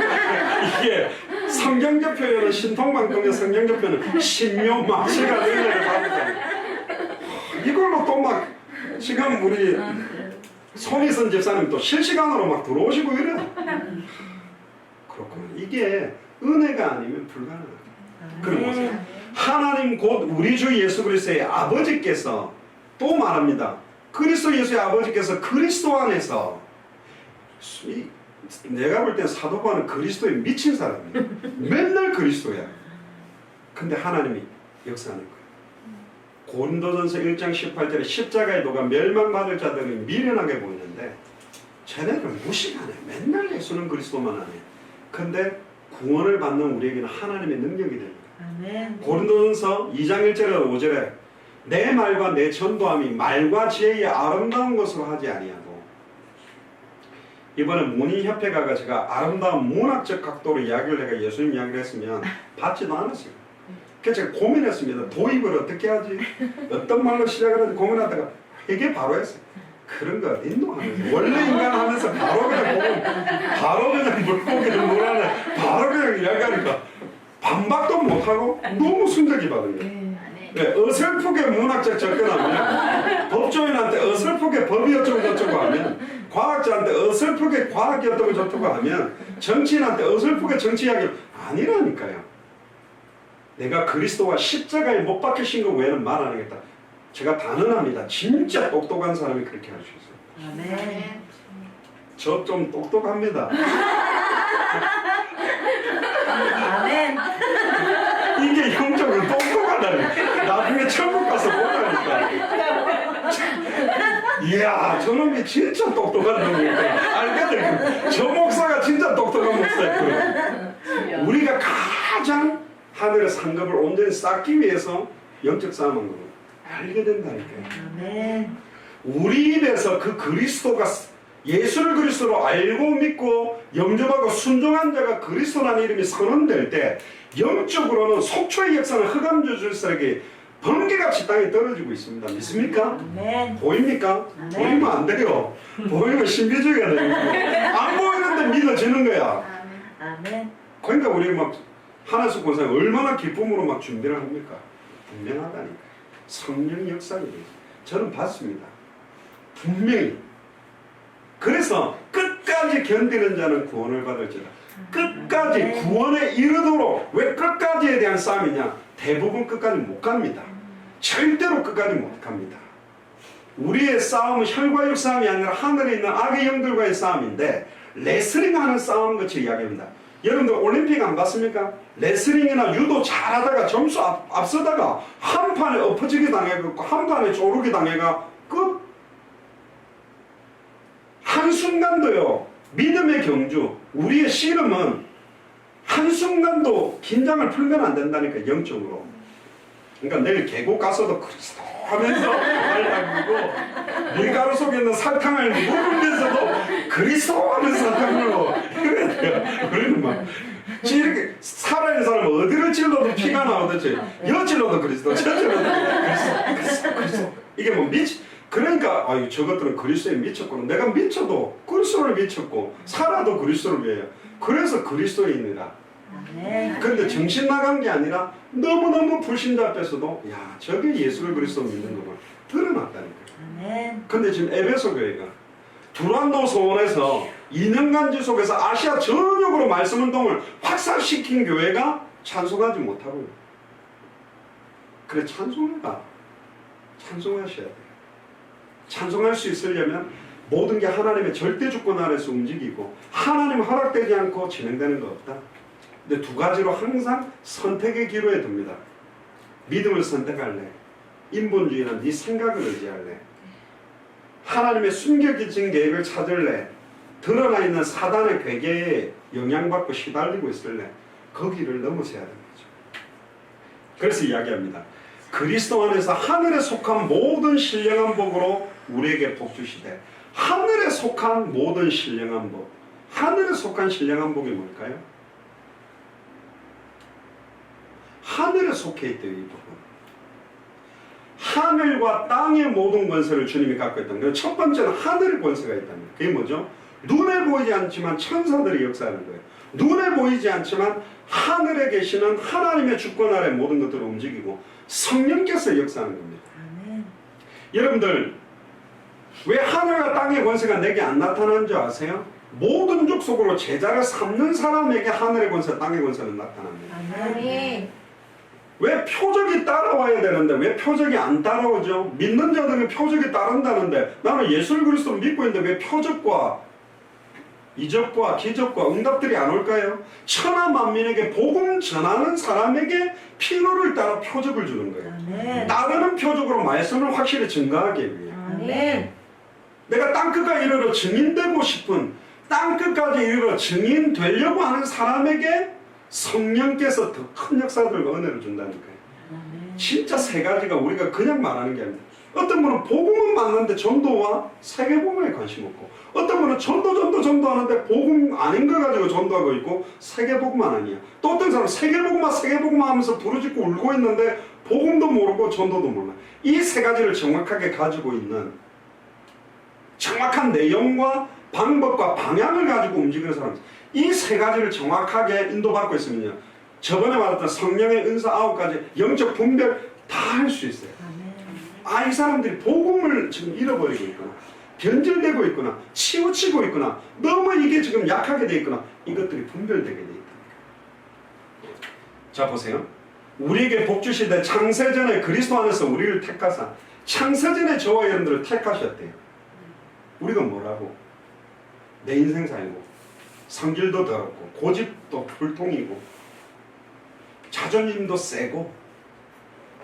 이게 성경적 표현은 신통방통의 성경적 표현은 신묘막시가 은혜를 받는 이걸로 또 막 지금 우리 손희선 집사님 또 실시간으로 막 들어오시고 이래. 그렇구나. 이게 은혜가 아니면 불가능합니다. 그럼 보세요. 하나님 곧 우리 주 예수 그리스도의 아버지께서 또 말합니다. 그리스도 예수의 아버지께서 그리스도 안에서 내가 볼 땐 사도 바울은 그리스도에 미친 사람이에요. 맨날 그리스도야. 근데 하나님이 역사하는 거예요. 고린도전서 1장 18절에 십자가의 도가 멸망받을 자들은 미련하게 보이는데 쟤네는 무식하네. 맨날 예수는 그리스도만 하네. 근데 구원을 받는 우리에게는 하나님의 능력이 됩니다. 아멘. 고린도전서 2장 1절에서 5절에 내 말과 내 전도함이 말과 지혜의 아름다운 것으로 하지 아니하고 이번에 문인협회가가 제가 아름다운 문학적 각도로 이야기를 내가 예수님 이야기를 했으면 받지도 않았어요. 그래서 제가 고민했습니다. 도입을 어떻게 하지? 어떤 말로 시작을 하지? 고민하다가 회개 바로 했어요. 그런 거 어딨노 하면서 원래 인간 하면서 바로 그냥 보면 바로 그냥 물고기를 물안에 바로 그냥 이야기하니까 반박도 못하고 너무 순적이 받은 거예요. 네, 어설프게 문학적 접근하면 법조인한테 어설프게 법이 어쩌고 저쩌고 하면 과학자한테 어설프게 과학이 어쩌고 저쩌고 하면 정치인한테 어설프게 정치 이야기 아니라니까요. 내가 그리스도와 십자가에 못 박히신 거 외에는 말 안 하겠다. 제가 단언합니다. 진짜 똑똑한 사람이 그렇게 할 수 있어요. 아멘. 저 좀 똑똑합니다. 아멘. 이게 영적으로 똑똑하다니. 나중에 천국 가서 보라니까. 이야, 저놈이 진짜 똑똑한 놈이니까. 알겠네. 저 목사가 진짜 똑똑한 목사였구나. 우리가 가장 하늘의 상급을 온전히 쌓기 위해서 영적 싸움한 거고 알게 된다니까요. 아멘. 우리 입에서 그 그리스도가 예수를 그리스도로 알고 믿고 영접하고 순종한 자가 그리스도라는 이름이 선언될 때 영적으로는 속초의 역사는 흑암주 줄서에게 번개같이 땅에 떨어지고 있습니다. 믿습니까? 아멘. 보입니까? 아멘. 보이면 안 돼요. 보이면 신비주의가 됩니다. 안 보이는데 믿어지는 거야. 아멘. 그러니까 우리 막 하나씩 본사에 얼마나 기쁨으로 막 준비를 합니까? 분명하다니까. 성령 역사를 저는 봤습니다. 분명히. 그래서 끝까지 견디는 자는 구원을 받을지라. 끝까지 구원에 이르도록. 왜 끝까지에 대한 싸움이냐? 대부분 끝까지 못 갑니다. 절대로 끝까지 못 갑니다. 우리의 싸움은 혈과육 싸움이 아니라 하늘에 있는 악의 영들과의 싸움인데 레슬링하는 싸움 같이 이야기합니다. 여러분들 올림픽 안 봤습니까? 레슬링이나 유도 잘하다가 점수 앞서다가 한 판에 엎어지게 당해갖고 한 판에 쪼르게 당해가 끝. 한순간도요. 믿음의 경주. 우리의 씨름은 한순간도 긴장을 풀면 안 된다니까 영적으로. 그러니까 내일 계곡 가서도 그리스도 하면서 말하고 밀가루 속에 있는 설탕을 누르면서도 그리스도 하면서 설탕으로 이래야 돼요. 우리는 막 이렇게 살아있는 사람은 어디를 찔러도 피가 나오듯이 여 찔러도 그리스도 저 찔러도 그리스도 이게 뭐 그러니까 아유 저것들은 그리스도에 미쳤구나. 내가 미쳐도 그리스도를 미쳤고 살아도 그리스도를 위해요. 그래서 그리스도인이라. 그런데 정신 나간 게 아니라 너무너무 불신자 앞에서도 야 저게 예수를 그리스도 믿는 거구나 드러났다니까. 근데 지금 에베소 교회가 두란노 소원에서 2년간 지속해서 아시아 전역으로 말씀 운동을 확산시킨 교회가 찬송하지 못하고요. 그래 찬송해라. 찬송하셔야 돼요. 찬송할 수 있으려면 모든 게 하나님의 절대 주권 아래서 움직이고 하나님 허락되지 않고 진행되는 거 없다. 근데 두 가지로 항상 선택의 기로에 둡니다. 믿음을 선택할래? 인본주의나 네 생각을 의지할래? 하나님의 숨겨진 계획을 찾을래? 드러나 있는 사단의 괴계에 영향받고 시달리고 있을래? 거기를 넘어서야 되는 거죠. 그래서 이야기합니다. 그리스도 안에서 하늘에 속한 모든 신령한 복으로 우리에게 복 주시되 하늘에 속한 모든 신령한 복. 하늘에 속한 신령한 복이 뭘까요? 하늘에 속해 있대요. 이 복은. 하늘과 땅의 모든 권세를 주님이 갖고 있다는 거예요. 첫 번째는 하늘의 권세가 있다는 거예요. 그게 뭐죠? 눈에 보이지 않지만 천사들이 역사하는 거예요. 눈에 보이지 않지만 하늘에 계시는 하나님의 주권 아래 모든 것들을 움직이고 성령께서 역사하는 겁니다. 여러분들 왜 하늘과 땅의 권세가 내게 안 나타나는 줄 아세요? 모든 족속으로 제자를 삼는 사람에게 하늘의 권세, 땅의 권세는 나타납니다. 왜 표적이 따라와야 되는데 왜 표적이 안 따라오죠? 믿는 자들은 표적이 따른다는데 나는 예수를 그리스도를 믿고 있는데 왜 표적과 이적과 기적과 응답들이 안 올까요? 천하 만민에게 복음 전하는 사람에게 필요를 따라 표적을 주는 거예요. 따르는 표적으로 말씀을 확실히 증가하기 위해. 내가 땅끝까지 이르러 증인되고 싶은 땅끝까지 이르러 증인 되려고 하는 사람에게 성령께서 더 큰 역사들과 은혜를 준다니까요. 진짜 세 가지가 우리가 그냥 말하는 게 아닙니다. 어떤 분은 복음은 맞는데 전도와 세계복음에 관심 없고 어떤 분은 전도하는데 복음 아닌 거 가지고 전도하고 있고 세계복음만 아니야. 또 어떤 사람은 세계복음만 하면서 부르짖고 울고 있는데 복음도 모르고 전도도 몰라. 이 세 가지를 정확하게 가지고 있는 정확한 내용과 방법과 방향을 가지고 움직이는 사람, 이 세 가지를 정확하게 인도받고 있으면요, 저번에 말했던 성령의 은사 9가지 영적 분별 다 할 수 있어요. 이 사람들이 복음을 지금 잃어버리고 있구나, 변질되고 있구나, 치우치고 있구나, 너무 이게 지금 약하게 돼 있구나, 이것들이 분별되게 돼 있다. 자 보세요. 우리에게 복 주시되 창세전에 그리스도 안에서 우리를 택하사, 창세전에 저와 여러분들을 택하셨대요. 우리가 뭐라고? 내 인생 살고 성질도 더럽고 고집도 불통이고 자존심도 세고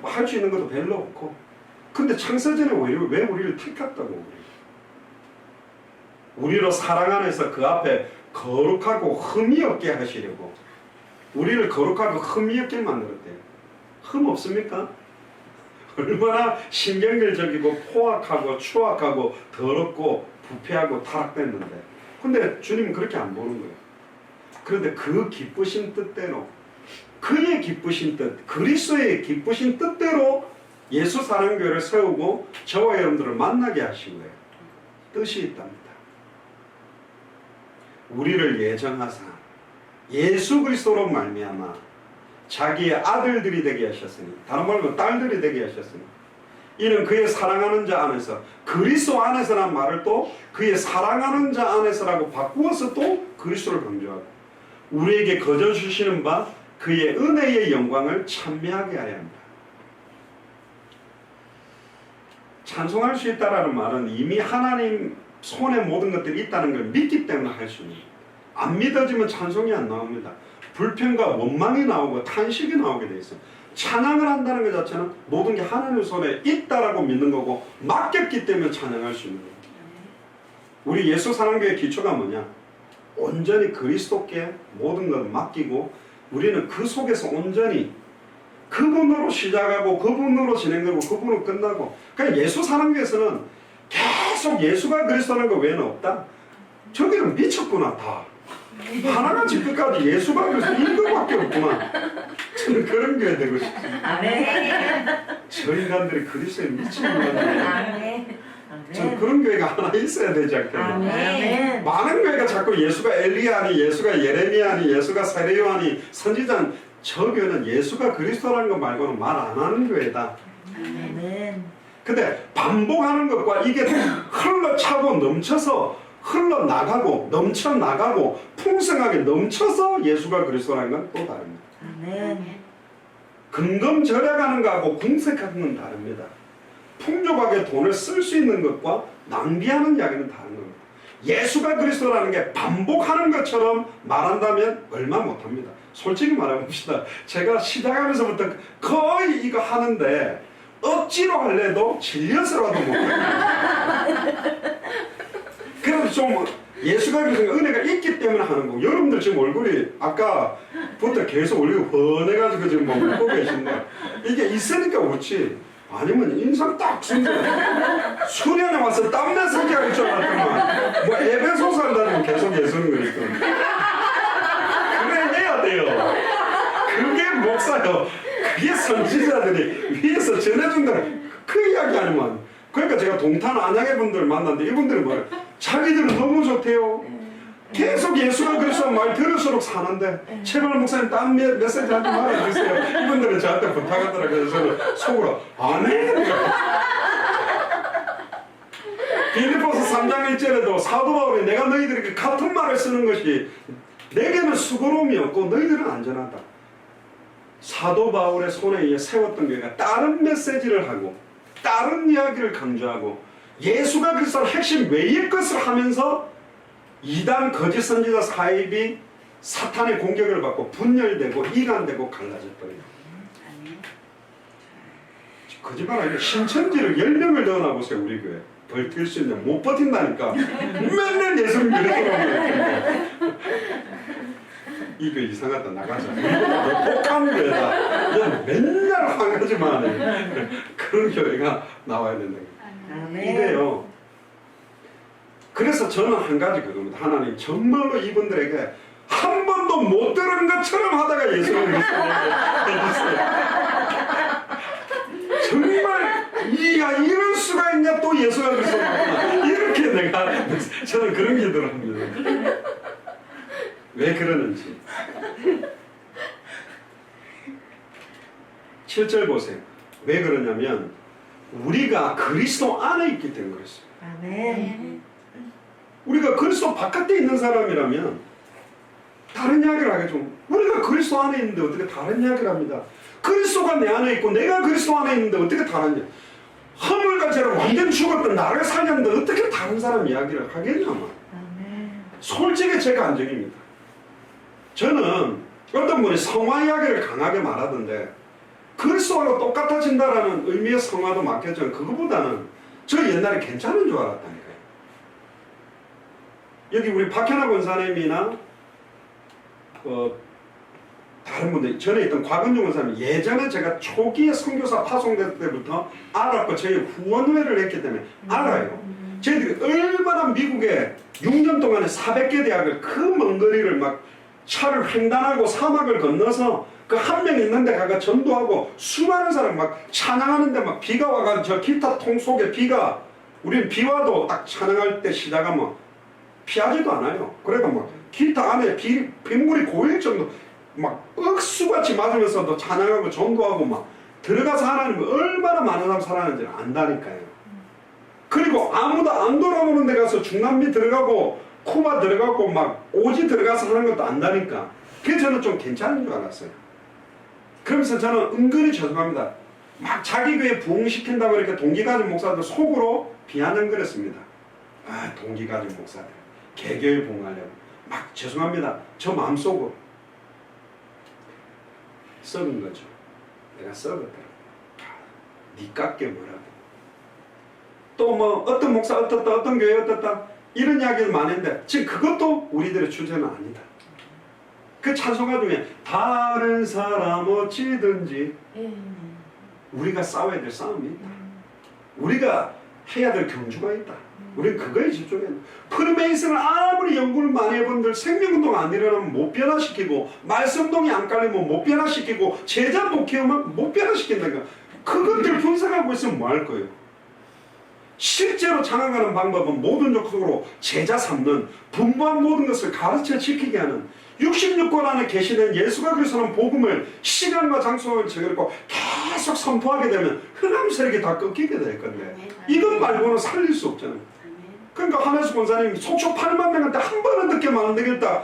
뭐 할 수 있는 것도 별로 없고 근데 창세전에 왜 우리를 택했다고 우리로 사랑 안에서 그 앞에 거룩하고 흠이 없게 하시려고 우리를 거룩하고 흠이 없게 만들었대요. 흠 없습니까? 얼마나 신경질적이고 포악하고 추악하고 더럽고 부패하고 타락됐는데 근데 주님은 그렇게 안 보는 거예요. 그런데 그 기쁘신 뜻대로 그의 기쁘신 뜻 그리스도의 기쁘신 뜻대로 예수 사랑교회를 세우고 저와 여러분들을 만나게 하신 거예요. 뜻이 있답니다. 우리를 예정하사 예수 그리스도로 말미암아 자기의 아들들이 되게 하셨으니 다른 말로 딸들이 되게 하셨으니 이는 그의 사랑하는 자 안에서 그리스도 안에서란 말을 또 그의 사랑하는 자 안에서라고 바꾸어서 또 그리스도를 강조하고 우리에게 거저 주시는 바 그의 은혜의 영광을 찬미하게 하려 합니다. 찬송할 수 있다라는 말은 이미 하나님 손에 모든 것들이 있다는 걸 믿기 때문에 할 수 있는 거예요. 안 믿어지면 찬송이 안 나옵니다. 불평과 원망이 나오고 탄식이 나오게 돼 있어요. 찬양을 한다는 것 자체는 모든 게 하나님 손에 있다라고 믿는 거고 맡겼기 때문에 찬양할 수 있는 거예요. 우리 예수 사랑교의 기초가 뭐냐? 온전히 그리스도께 모든 것을 맡기고 우리는 그 속에서 온전히 그분으로 시작하고 그분으로 진행되고 그분으로 끝나고 그러니까 예수 사랑교에서는 계속 예수가 그리스도라는 거 외에는 없다. 저기는 미쳤구나 다. 하나같이 끝까지 예수가 그리스도 이거밖에 없구나. 저는 그런 교회 되고 싶습니다. 아멘. 저 인간들이 그리스도에 미치는구나. 아멘. 저는 그런 교회가 하나 있어야 되지 않겠나. 아멘. 많은 교회가 자꾸 예수가 엘리야니 예수가 예레미야니 예수가 세례요한이 선지자는 저 교회는 예수가 그리스도라는 것 말고는 말 안 하는 교회다. 아멘. 근데 반복하는 것과 이게 흘러차고 넘쳐서 흘러나가고 넘쳐나가고 풍성하게 넘쳐서 예수가 그리스도라는 건 또 다릅니다. 아멘. 근검절약하는 것하고 궁색하는 건 다릅니다. 풍족하게 돈을 쓸 수 있는 것과 낭비하는 이야기는 다른 겁니다. 예수가 그리스도라는 게 반복하는 것처럼 말한다면 얼마 못합니다. 솔직히 말해봅시다. 제가 시작하면서부터 거의 이거 하는데 억지로 할래도 질려서라도 못합니다. 그래도 좀 예수가 그리스도 은혜가 있기 때문에 하는 거고 여러분들 지금 얼굴이 아까부터 계속 얼굴이 훤해가지고 지금 뭐 웃고 계신데 이게 있으니까 웃지 아니면 인상 딱 순서 수련회 와서 땀내 새끼 할 줄 알았더만 뭐 에베소서 한다면 계속 예수는 그리스도 그래 해야 돼요. 그게 목사요. 그게 선지자들이 위에서 전해준다는 그 이야기 아니면 그러니까 제가 동탄 안양의 분들 만났는데 이분들이 뭐래요? 자기들은 너무 좋대요. 계속 예수가 그리스도 말 들을수록 사는데 제발 목사님 딴 메시지 하지 말아주세요. 이분들은 저한테 부탁하더라고요. 그래서 저는 속으로 안 해. 빌립보서 3장 1절에도 사도 바울이 내가 너희들에게 같은 말을 쓰는 것이 내게는 수고로움이 없고 너희들은 안전하다. 사도 바울의 손에 의해 세웠던 교회가 다른 메시지를 하고 다른 이야기를 강조하고 예수가 그리스도의 핵심 외의 것을 하면서 이단 거짓 선지자 사입이 사탄의 공격을 받고 분열되고 이간되고 갈라졌더래요. 거짓말 아니에요. 신천지를 10명을 넣어놔보세요. 우리 교회 버틸 수 있는 못 버틴다니까. 맨날 예수님 그리스도라고 이 교회 이상하다 나가자. 복한 교회다. 맨날 한 가지만 해. 그런 교회가 나와야 된다. 이래요. 그래서 저는 한 가지 그겁니다. 하나님 정말로 이분들에게 한 번도 못 들은 것처럼 하다가 예수를 해주세요. 정말 이야 이럴 수가 있냐 또 예수가 그리스도구나 이렇게 내가 저는 그런 기도를 합니다. 왜 그러는지 7절 보세요. 왜 그러냐면 우리가 그리스도 안에 있기 때문에 그렇습니다. 아멘. 우리가 그리스도 바깥에 있는 사람이라면 다른 이야기를 하겠죠. 우리가 그리스도 안에 있는데 어떻게 다른 이야기를 합니다. 그리스도가 내 안에 있고 내가 그리스도 안에 있는데 어떻게 다르냐. 허물과 죄로 완전 죽었던 나를 살렸는데 어떻게 다른 사람 이야기를 하겠냐만. 아멘. 솔직히 제 감정입니다. 저는 어떤 분이 성화 이야기를 강하게 말하던데 그리스도하고 똑같아진다라는 의미의 성화도 맞겠지만 그거보다는 저 옛날에 괜찮은 줄 알았다니까요. 여기 우리 박현아 권사님이나 다른 분들 전에 있던 곽은중 권사님 예전에 제가 초기에 선교사 파송될 때부터 알았고 저희 후원회를 했기 때문에 알아요. 저희들이 얼마나 미국에 6년 동안에 400개 대학을 그 먼 거리를 막 차를 횡단하고 사막을 건너서 그 한 명 있는데 가가 전도하고 수많은 사람 막 찬양하는데 막 비가 와가지고 저 기타 통 속에 비가 우리는 비 와도 딱 찬양할 때 시작하면 피하지도 않아요. 그래도 막 기타 안에 빗물이 고일 정도 막 억수같이 맞으면서도 찬양하고 전도하고 막 들어가서 하나님을 얼마나 많은 사람 살아가는지를 안다니까요. 그리고 아무도 안 돌아보는 데 가서 중남미 들어가고 쿠바 들어가고 막 오지 들어가서 하는 것도 안다니까. 그래서 저는 좀 괜찮은 줄 알았어요. 그러면서 저는 은근히 죄송합니다. 막 자기 교회 부흥시킨다고 이렇게 동기가족 목사들 속으로 비아냥거렸습니다. 아, 동기가족 목사들 개교회 부흥하려고 막 죄송합니다. 저 마음속으로 썩은 거죠. 내가 썩었더라. 니깎게 뭐라고. 또 뭐 어떤 목사 어떻다 어떤 교회 어떻다 이런 이야기를 많이 했는데 지금 그것도 우리들의 주제는 아니다. 그 찬송가 중에 다른 사람 어찌든지 우리가 싸워야 될 싸움이 있다. 우리가 해야 될 경주가 있다. 우리는 그거에 집중해야 돼. 프리메이슨을 아무리 연구를 많이 해본들 생명운동 안 일어나면 못 변화시키고 말씀동이 안 깔리면 못 변화시키고 제자 목회하면 못 변화시킨다니까. 그것들 분석하고 있으면 뭐 할 거예요? 실제로 장악하는 방법은 모든 족속으로 제자 삼는 분부한 모든 것을 가르쳐 지키게 하는 66권 안에 계시는 예수가 그리스도는 복음을 시간과 장소를 정해놓고 계속 선포하게 되면 흥함스럽게 다 꺾이게 될 건데 이것 말고는 살릴 수 없잖아요. 그러니까 한혜수 권사님 속초 8만 명한테 한 번은 듣게만 안 되겠다.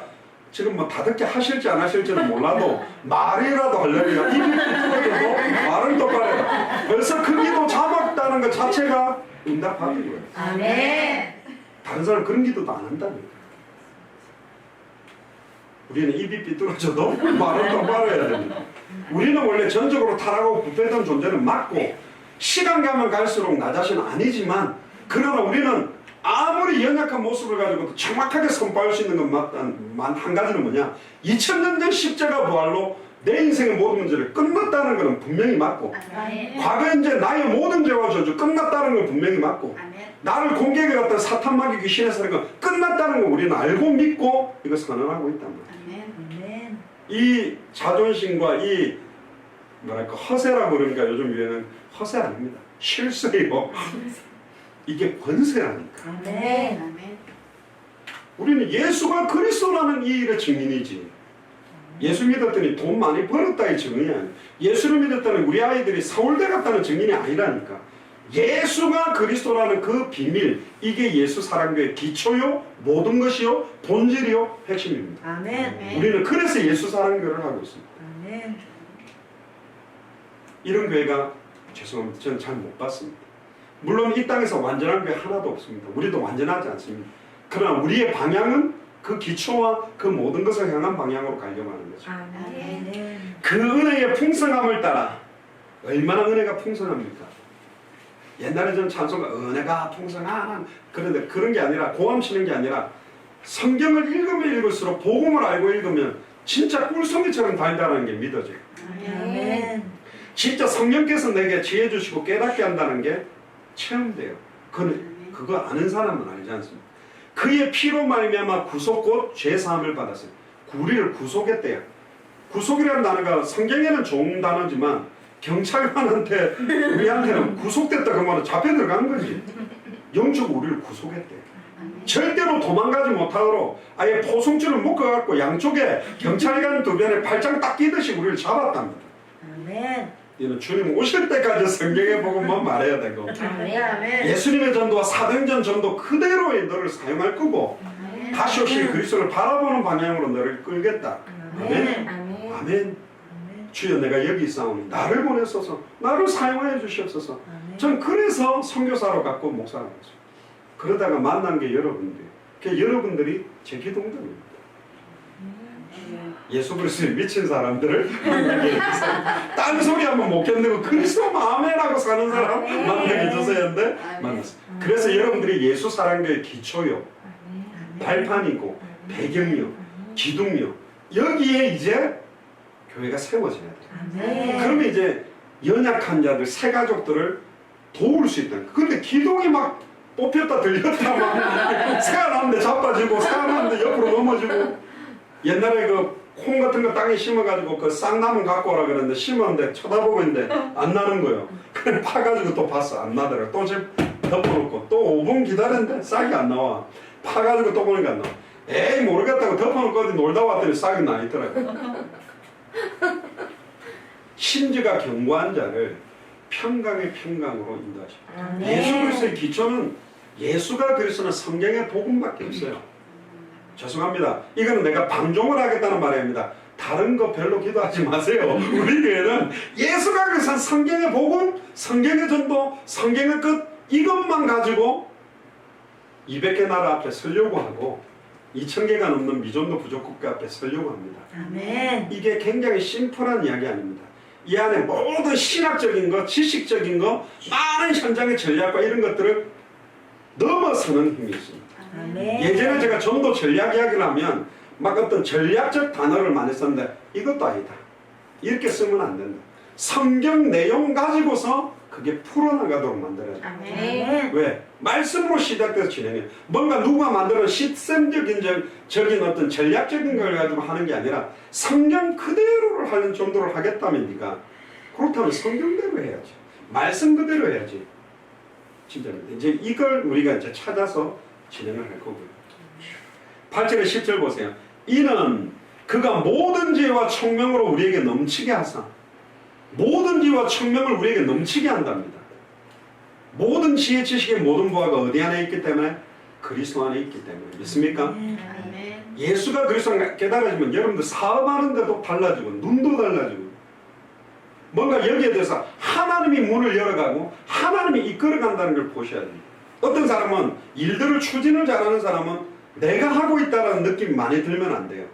지금 뭐 다 듣게 하실지 안 하실지는 몰라도 말이라도 하려면 입이 풀어도 말을 똑바로 해라. 벌써 그 기도 잡았다는 것 자체가 응답하는 거예요. 아멘. 다른 사람 그런 기도도 안 한다니까. 우리는 입이 삐뚤어져도 말을 똑바로 해야 됩니다. 우리는 원래 전적으로 타락하고 부패했던 존재는 맞고 시간 가면 갈수록 나 자신은 아니지만 그러나 우리는 아무리 연약한 모습을 가지고도 정확하게 선포할 수 있는 건 맞단 한 가지는 뭐냐 2000년 전 십자가 부활로 내 인생의 모든 문제를 끝났다는 것은 분명히 맞고 과거에 이제 나의 모든 죄와 저주 끝났다는 건 분명히 맞고 나를 공격해 갔던 사탄 마귀 귀신의 사는 끝났다는 걸 우리는 알고 믿고 이거 선언하고 있단 말이에요. 이 자존심과 이 뭐랄까 허세라고 그러니까 요즘 유행은 허세 아닙니다. 실수예요. 이게 권세라니까. 우리는 예수가 그리스도라는 이 일의 증인이지. 예수 믿었더니 돈 많이 벌었다의 증인이 아니야. 예수를 믿었더니 우리 아이들이 서울대 갔다는 증인이 아니라니까. 예수가 그리스도라는 그 비밀, 이게 예수 사랑교의 기초요, 모든 것이요, 본질이요, 핵심입니다. 아멘. 우리는 그래서 예수 사랑교를 하고 있습니다. 아멘. 이런 교회가 죄송합니다. 저는 잘 못 봤습니다. 물론 이 땅에서 완전한 교회 하나도 없습니다. 우리도 완전하지 않습니다. 그러나 우리의 방향은 그 기초와 그 모든 것을 향한 방향으로 가려고 하는 거죠. 아멘. 그 은혜의 풍성함을 따라 얼마나 은혜가 풍성합니까? 옛날에 저는 찬송가 은혜가 풍성한 그런데 그런 게 아니라 고함치는 게 아니라 성경을 읽으면 읽을수록 복음을 알고 읽으면 진짜 꿀송이처럼 달다는 게 믿어져요. 아멘. 진짜 성령께서 내게 지혜 주시고 깨닫게 한다는 게 체험돼요. 그거 아는 사람은 알지 않습니까? 그의 피로 말미암아 구속 곧 죄사함을 받았어요. 우리를 구속했대요. 구속이라는 단어가 성경에는 좋은 단어지만 경찰관한테 우리한테는 구속됐다 그 말은 잡혀 들어간 거지. 영적으로 우리를 구속했대. 절대로 도망가지 못하도록 아예 포송줄을 묶어갖고 양쪽에 경찰관 두 변에 발장 딱 끼듯이 우리를 잡았답니다. 아멘. 이는 주님 오실 때까지 성경에 보고만 말해야 되고 예수님의 전도와 사도행전 전도 그대로의 너를 사용할 거고 다시 오실 그리스도를 바라보는 방향으로 너를 끌겠다. 아멘. 아멘. 주여 내가 여기 있사오니 나를 보내소서 나를 사용하여 주시옵소서. 전 그래서 선교사로 갖고 목사하고 있어요. 그러다가 만난 게 여러분들 그 여러분들이 제 기도원장입니다. 예수 그리스도에 미친 사람들을 딴소리 하면 못 견디고 그리스도 마음에라고 사는 사람 만나게 해주세요 했는데 만났어요. 그래서 여러분들이 예수 사랑교의 기초요, 발판이고 배경이요, 기둥이요, 여기에 이제 교회가 세워져야 돼요. 그러면 이제 연약한 자들, 새 가족들을 도울 수 있다. 근데 기둥이 막 뽑혔다 들렸다 막 새어나는데 자빠지고 새어나는데 옆으로 넘어지고, 옛날에 그 콩 같은 거 땅에 심어가지고 그 쌍나무 갖고 오라 그랬는데 심었는데 쳐다보고 있는데 안 나는 거예요. 그래 파가지고 또 봤어. 안 나더라고. 또 집 덮어놓고 또 5분 기다렸는데 싹이 안 나와. 파가지고 또 보니까 안 나와. 에이 모르겠다고 덮어놓고 어디 놀다 왔더니 싹이 나 있더라고. 심지가 견고한 자를 평강의 평강으로 인도하십니다. 예수 그리스도의 기초는 예수가 그리스도는 성경의 복음밖에 없어요. 죄송합니다. 이거는 내가 방종을 하겠다는 말이 아닙니다. 다른 거 별로 기도하지 마세요. 우리 교회는 예수가 그리스도는 성경의 복음, 성경의 전도, 성경의 끝, 이것만 가지고 200개 나라 앞에 서려고 하고 2000개가 넘는 미전도 부족국가 앞에 서려고 합니다. 아멘. 이게 굉장히 심플한 이야기 아닙니다. 이 안에 모든 신학적인 거, 지식적인 거, 많은 현장의 전략과 이런 것들을 넘어서는 힘이 있습니다. 아멘. 예전에 제가 전도 전략 이야기를 하면 막 어떤 전략적 단어를 많이 썼는데 이것도 아니다. 이렇게 쓰면 안 된다. 성경 내용 가지고서 그게 풀어나가도록 만들어야 돼. 아멘. 왜? 말씀으로 시작돼서 진행해요. 뭔가 누가 만드는 적인 어떤 전략적인 걸 가지고 하는 게 아니라 성경 그대로를 하는 정도를 하겠다면 니가 그렇다면 성경대로 해야지. 말씀 그대로 해야지. 진짜입니다. 이제 이걸 우리가 이제 찾아서 진행을 할 거고요. 8절에 10절 보세요. 이는 그가 모든 지혜와 총명으로 우리에게 넘치게 하사, 모든 지혜와 총명을 우리에게 넘치게 한답니다. 모든 지혜, 지식의 모든 보화가 어디 안에 있기 때문에? 그리스도 안에 있기 때문에. 믿습니까? 예수가 그리스도 안에 깨달아지면 여러분들 사업하는데도 달라지고 눈도 달라지고 뭔가 여기에 대해서 하나님이 문을 열어가고 하나님이 이끌어간다는 걸 보셔야 됩니다. 어떤 사람은 일들을 추진을 잘하는 사람은 내가 하고 있다는 느낌이 많이 들면 안 돼요.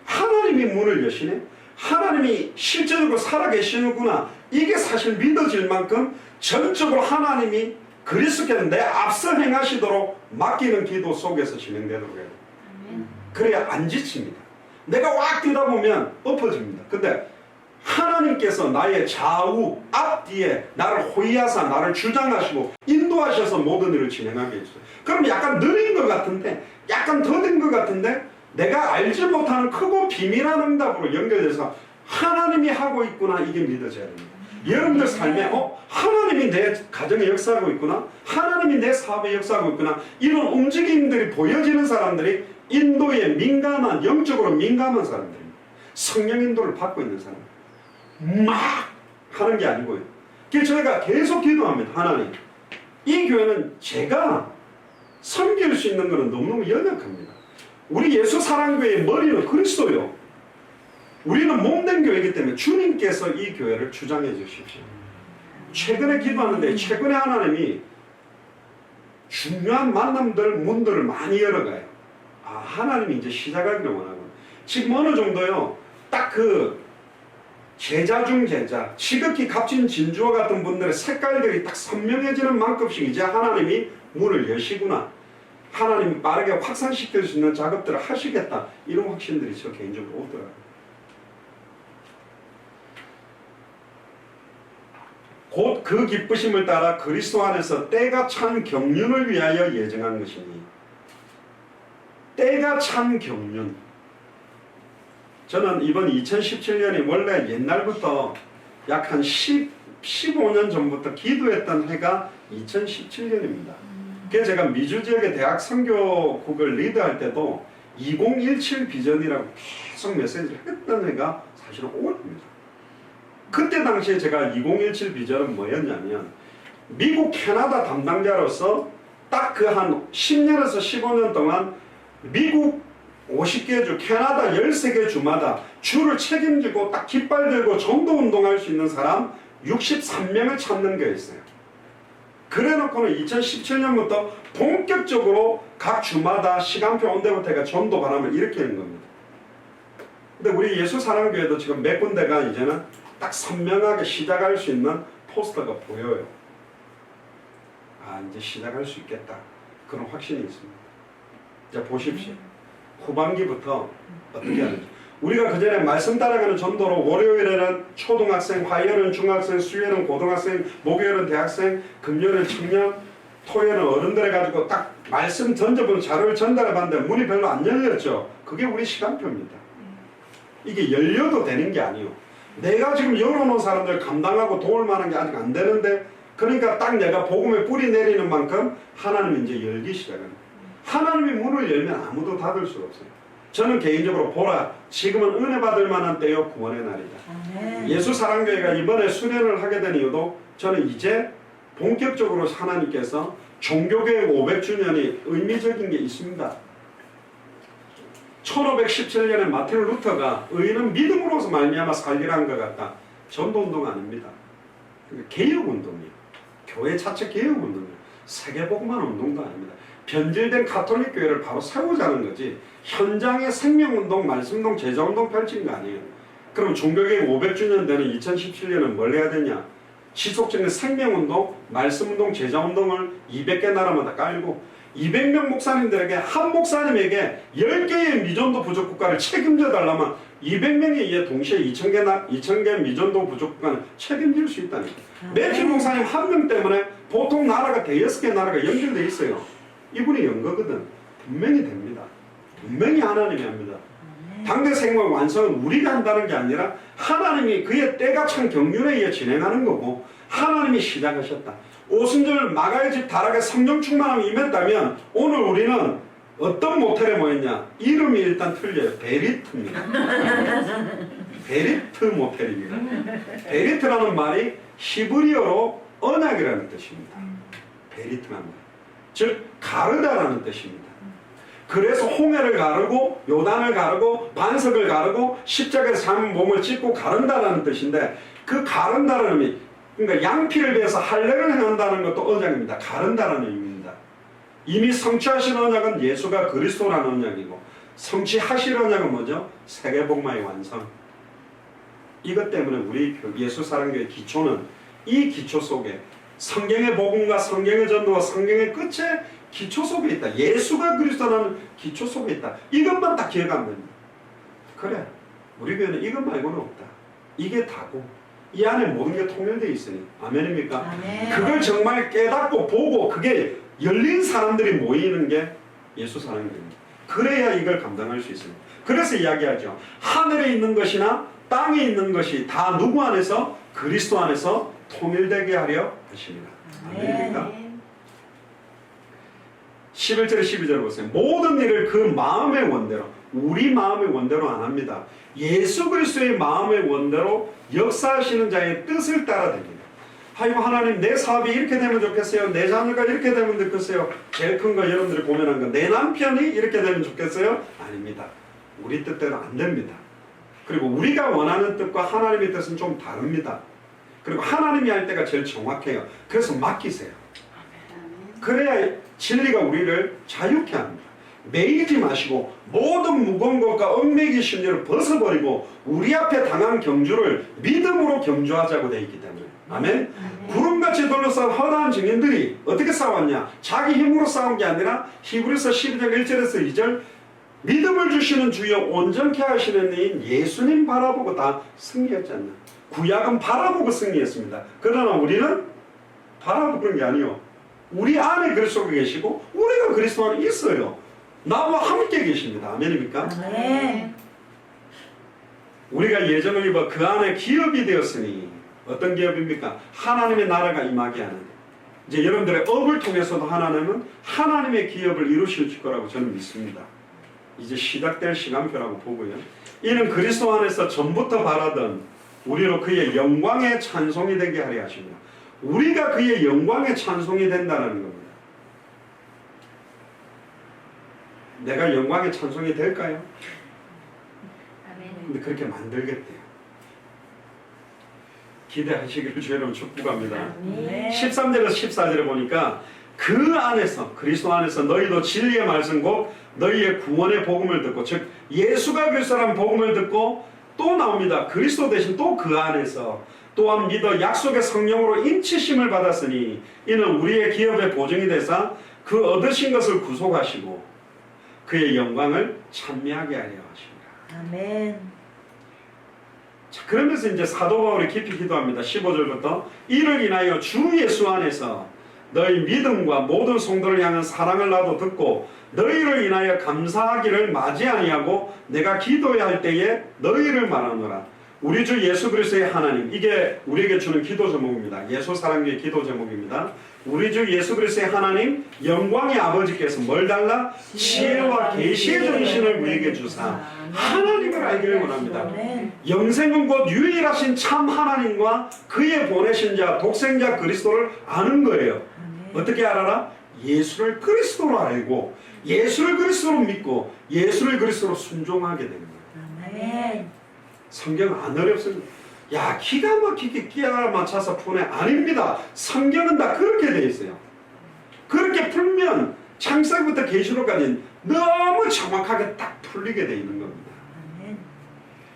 하나님이 문을 여시네? 하나님이 실제적으로 살아계시는구나. 이게 사실 믿어질 만큼 전적으로 하나님이 그리스도께서 내 앞서 행하시도록 맡기는 기도 속에서 진행되도록 해요. 그래야 안 지칩니다. 내가 왁 뛰다 보면 엎어집니다. 근데 하나님께서 나의 좌우 앞뒤에 나를 호위하사 나를 주장하시고 인도하셔서 모든 일을 진행하게 해주세요. 그럼 약간 느린 것 같은데 약간 더딘 것 같은데 내가 알지 못하는 크고 비밀한 응답으로 연결돼서 하나님이 하고 있구나, 이게 믿어져야 됩니다. 여러분들 삶에 하나님이 내 가정에 역사하고 있구나, 하나님이 내 사업에 역사하고 있구나, 이런 움직임들이 보여지는 사람들이 인도에 민감한, 영적으로 민감한 사람들입니다. 성령 인도를 받고 있는 사람, 막 하는 게 아니고요. 그래서 저희가 계속 기도합니다. 하나님, 이 교회는 제가 섬길 수 있는 것은 너무너무 연약합니다. 우리 예수 사랑교회의 머리는 그리스도요. 우리는 몸된 교회이기 때문에 주님께서 이 교회를 주장해 주십시오. 최근에 기도하는데 최근에 하나님이 중요한 만남들, 문들을 많이 열어가요. 하나님이 이제 시작하기를 원하고, 지금 어느 정도요, 딱 그 제자 중 제자, 지극히 값진 진주와 같은 분들의 색깔들이 딱 선명해지는 만큼씩 이제 하나님이 문을 여시구나, 하나님이 빠르게 확산시킬 수 있는 작업들을 하시겠다, 이런 확신들이 저 개인적으로 오더라고요. 곧 그 기쁘심을 따라 그리스도 안에서 때가 찬 경륜을 위하여 예정한 것이니. 때가 찬 경륜. 저는 이번 2017년이 원래 옛날부터 약 한 15년 전부터 기도했던 해가 2017년입니다. 그래서 제가 미주 지역의 대학 선교국을 리드할 때도 2017 비전이라고 계속 메시지를 했던 해가 사실은 5월입니다. 그때 당시에 제가 2017 비전은 뭐였냐면, 미국 캐나다 담당자로서 딱 그 한 10년에서 15년 동안 미국 50개 주, 캐나다 13개 주마다 주를 책임지고 딱 깃발 들고 전도 운동할 수 있는 사람 63명을 찾는 거였어요. 그래놓고는 2017년부터 본격적으로 각 주마다 시간표 온데부터가 전도 바람을 일으키는 겁니다. 근데 우리 예수 사랑교회도 지금 몇 군데가 이제는 딱 선명하게 시작할 수 있는 포스터가 보여요. 아, 이제 시작할 수 있겠다. 그런 확신이 있습니다. 자, 보십시오. 후반기부터 어떻게 하는지. 우리가 그전에 말씀 따라가는 전도로 월요일에는 초등학생, 화요일은 중학생, 수요일은 고등학생, 목요일은 대학생, 금요일은 청년, 토요일은 어른들 해가지고 딱 말씀 던져본 자료를 전달해 봤는데 문이 별로 안 열렸죠. 그게 우리 시간표입니다. 이게 열려도 되는 게 아니에요. 내가 지금 열어놓은 사람들 감당하고 도울 만한 게 아직 안 되는데, 그러니까 딱 내가 복음의 뿌리 내리는 만큼 하나님이 이제 열기 시작합니다. 하나님이 문을 열면 아무도 닫을 수 없어요. 저는 개인적으로 보라, 지금은 은혜 받을 만한 때요, 구원의 날이다. 아멘. 예수 사랑교회가 이번에 수련을 하게 된 이유도 저는 이제 본격적으로 하나님께서 종교개혁 500주년이 의미적인 게 있습니다. 1517년에 마틴 루터가 의인은 믿음으로서 말미암아 살리라는 것 같다. 전도운동 아닙니다. 개혁운동이에요. 교회 자체 개혁운동이에요. 세계복음화 운동도 아닙니다. 변질된 가톨릭 교회를 바로 세우자는 거지, 현장의 생명운동, 말씀운동, 제자운동 펼친 거 아니에요. 그럼 종교개혁 500주년 되는 2017년은 뭘 해야 되냐? 지속적인 생명운동, 말씀운동, 제자운동을 200개 나라마다 깔고 200명 목사님들에게 한 목사님에게 10개의 미전도 부족 국가를 책임져 달라면 200명이 동시에 2000개 미전도 부족 국가는 책임질 수 있다는 거예요. 매주 목사님 한 명 때문에 보통 나라가 대여섯 개 나라가 연결돼 있어요. 이분이 연 거거든. 분명히 됩니다. 분명히 하나님이 합니다. 당대 생명 완성은 우리가 한다는 게 아니라 하나님이 그의 때가 찬 경륜에 의해 진행하는 거고, 하나님이 시작하셨다. 오순절 마가의 집 다락에 성령 충만함이 임했다면 오늘 우리는 어떤 모텔에 모였냐? 이름이 일단 틀려요. 베리트입니다. 베리트 모텔입니다. 베리트라는 말이 히브리어로 언약이라는 뜻입니다. 베리트라는 말. 즉 가르다라는 뜻입니다. 그래서 홍해를 가르고 요단을 가르고 반석을 가르고 십자가에서 삶은 몸을 찢고 가른다라는 뜻인데, 그 가른다라는 의미, 그러니까 양피를 위해서 할례를 행한다는 것도 언약입니다. 가른다라는 의미입니다. 이미 성취하신 언약은 예수가 그리스도라는 언약이고, 성취하실 언약은 뭐죠? 세계복음화의 완성. 이것 때문에 우리 예수 사랑교회 기초는 이 기초 속에 성경의 복음과 성경의 전도와 성경의 끝에 기초 속에 있다. 예수가 그리스도라는 기초 속에 있다. 이것만 딱 기억하면 됩니다. 그래, 우리 교회는 이것 말고는 없다. 이게 다고 이 안에 모든 게 통일되어 있으니. 아멘입니까? 아멘. 그걸 정말 깨닫고 보고 그게 열린 사람들이 모이는 게 예수 사랑교회입니다. 그래야 이걸 감당할 수 있습니다. 그래서 이야기하죠. 하늘에 있는 것이나 땅에 있는 것이 다 누구 안에서? 그리스도 안에서 통일되게 하려 하십니다. 아멘입니까? 11절 12절 보세요. 모든 일을 그 마음의 원대로, 우리 마음의 원대로 안 합니다. 예수 그리스도의 마음의 원대로 역사하시는 자의 뜻을 따라 됩니다. 아이고 하나님, 내 사업이 이렇게 되면 좋겠어요. 내 자녀가 이렇게 되면 좋겠어요. 제일 큰 거 여러분들이 고민한 거, 내 남편이 이렇게 되면 좋겠어요. 아닙니다. 우리 뜻대로 안 됩니다. 그리고 우리가 원하는 뜻과 하나님의 뜻은 좀 다릅니다. 그리고 하나님이 할 때가 제일 정확해요. 그래서 맡기세요. 그래야 진리가 우리를 자유케 합니다. 매이지 마시고 모든 무거운 것과 얽매기 심리를 벗어버리고 우리 앞에 당한 경주를 믿음으로 경주하자고 되어 있기 때문에. 아멘. 구름같이 둘러싼 허다한 증인들이 어떻게 싸웠냐? 자기 힘으로 싸운 게 아니라 히브리서 12장 1절에서 2절, 믿음을 주시는 주여 온전케 하시는 이인 예수님 바라보고 다 승리했지 않나. 구약은 바라보고 승리했습니다. 그러나 우리는 바라보는 게 아니요, 우리 안에 그리스도가 계시고 우리가 그리스도 안에 있어요. 나와 함께 계십니다. 아멘입니까? 네. 우리가 예정을 입어 그 안에 기업이 되었으니, 어떤 기업입니까? 하나님의 나라가 임하게 하는. 이제 여러분들의 업을 통해서도 하나님은 하나님의 기업을 이루실 거라고 저는 믿습니다. 이제 시작될 시간표라고 보고요. 이는 그리스도 안에서 전부터 바라던 우리로 그의 영광의 찬송이 되게 하려 하십니다. 우리가 그의 영광의 찬송이 된다는 겁니다. 내가 영광의 찬송이 될까요? 근데 그렇게 만들겠대요. 기대하시기를 주여로 축복합니다. 아멘. 13절에서 14절에 보니까 그 안에서 그리스도 안에서 너희도 진리의 말씀 곧 너희의 구원의 복음을 듣고 즉 예수가 그리스도라는 복음을 듣고 또 나옵니다. 그리스도 대신 또 그 안에서 또한 믿어 약속의 성령으로 인치심을 받았으니 이는 우리의 기업의 보증이 되사 그 얻으신 것을 구속하시고 그의 영광을 찬미하게 하려 하십니다. 아멘. 자, 그러면서 이제 사도 바울이 깊이 기도합니다. 15절부터 이를 인하여 주 예수 안에서 너희 믿음과 모든 성도를 향한 사랑을 나도 듣고 너희를 인하여 감사하기를 마지 아니하고 내가 기도해야 할 때에 너희를 말하노라. 우리 주 예수 그리스도의 하나님, 이게 우리에게 주는 기도 제목입니다. 예수 사랑교의 기도 제목입니다. 우리 주 예수 그리스도의 하나님 영광의 아버지께서 뭘 달라? 지혜와 계시의 정신을 우리에게 주사 하나님을 알기를 원합니다. 아멘. 영생은 곧 유일하신 참 하나님과 그의 보내신 자 독생자 그리스도를 아는 거예요. 아멘. 어떻게 알아라? 예수를 그리스도로 알고 예수를 그리스도로 믿고 예수를 그리스도로 순종하게 되는 거예요. 아멘. 성경 안 어렵습니다. 야, 기가 막히게 끼가 맞춰서 푸네. 아닙니다. 성경은 다 그렇게 돼 있어요. 그렇게 풀면 창세기부터 계시록까지 너무 정확하게 딱 풀리게 돼 있는 겁니다. 아멘.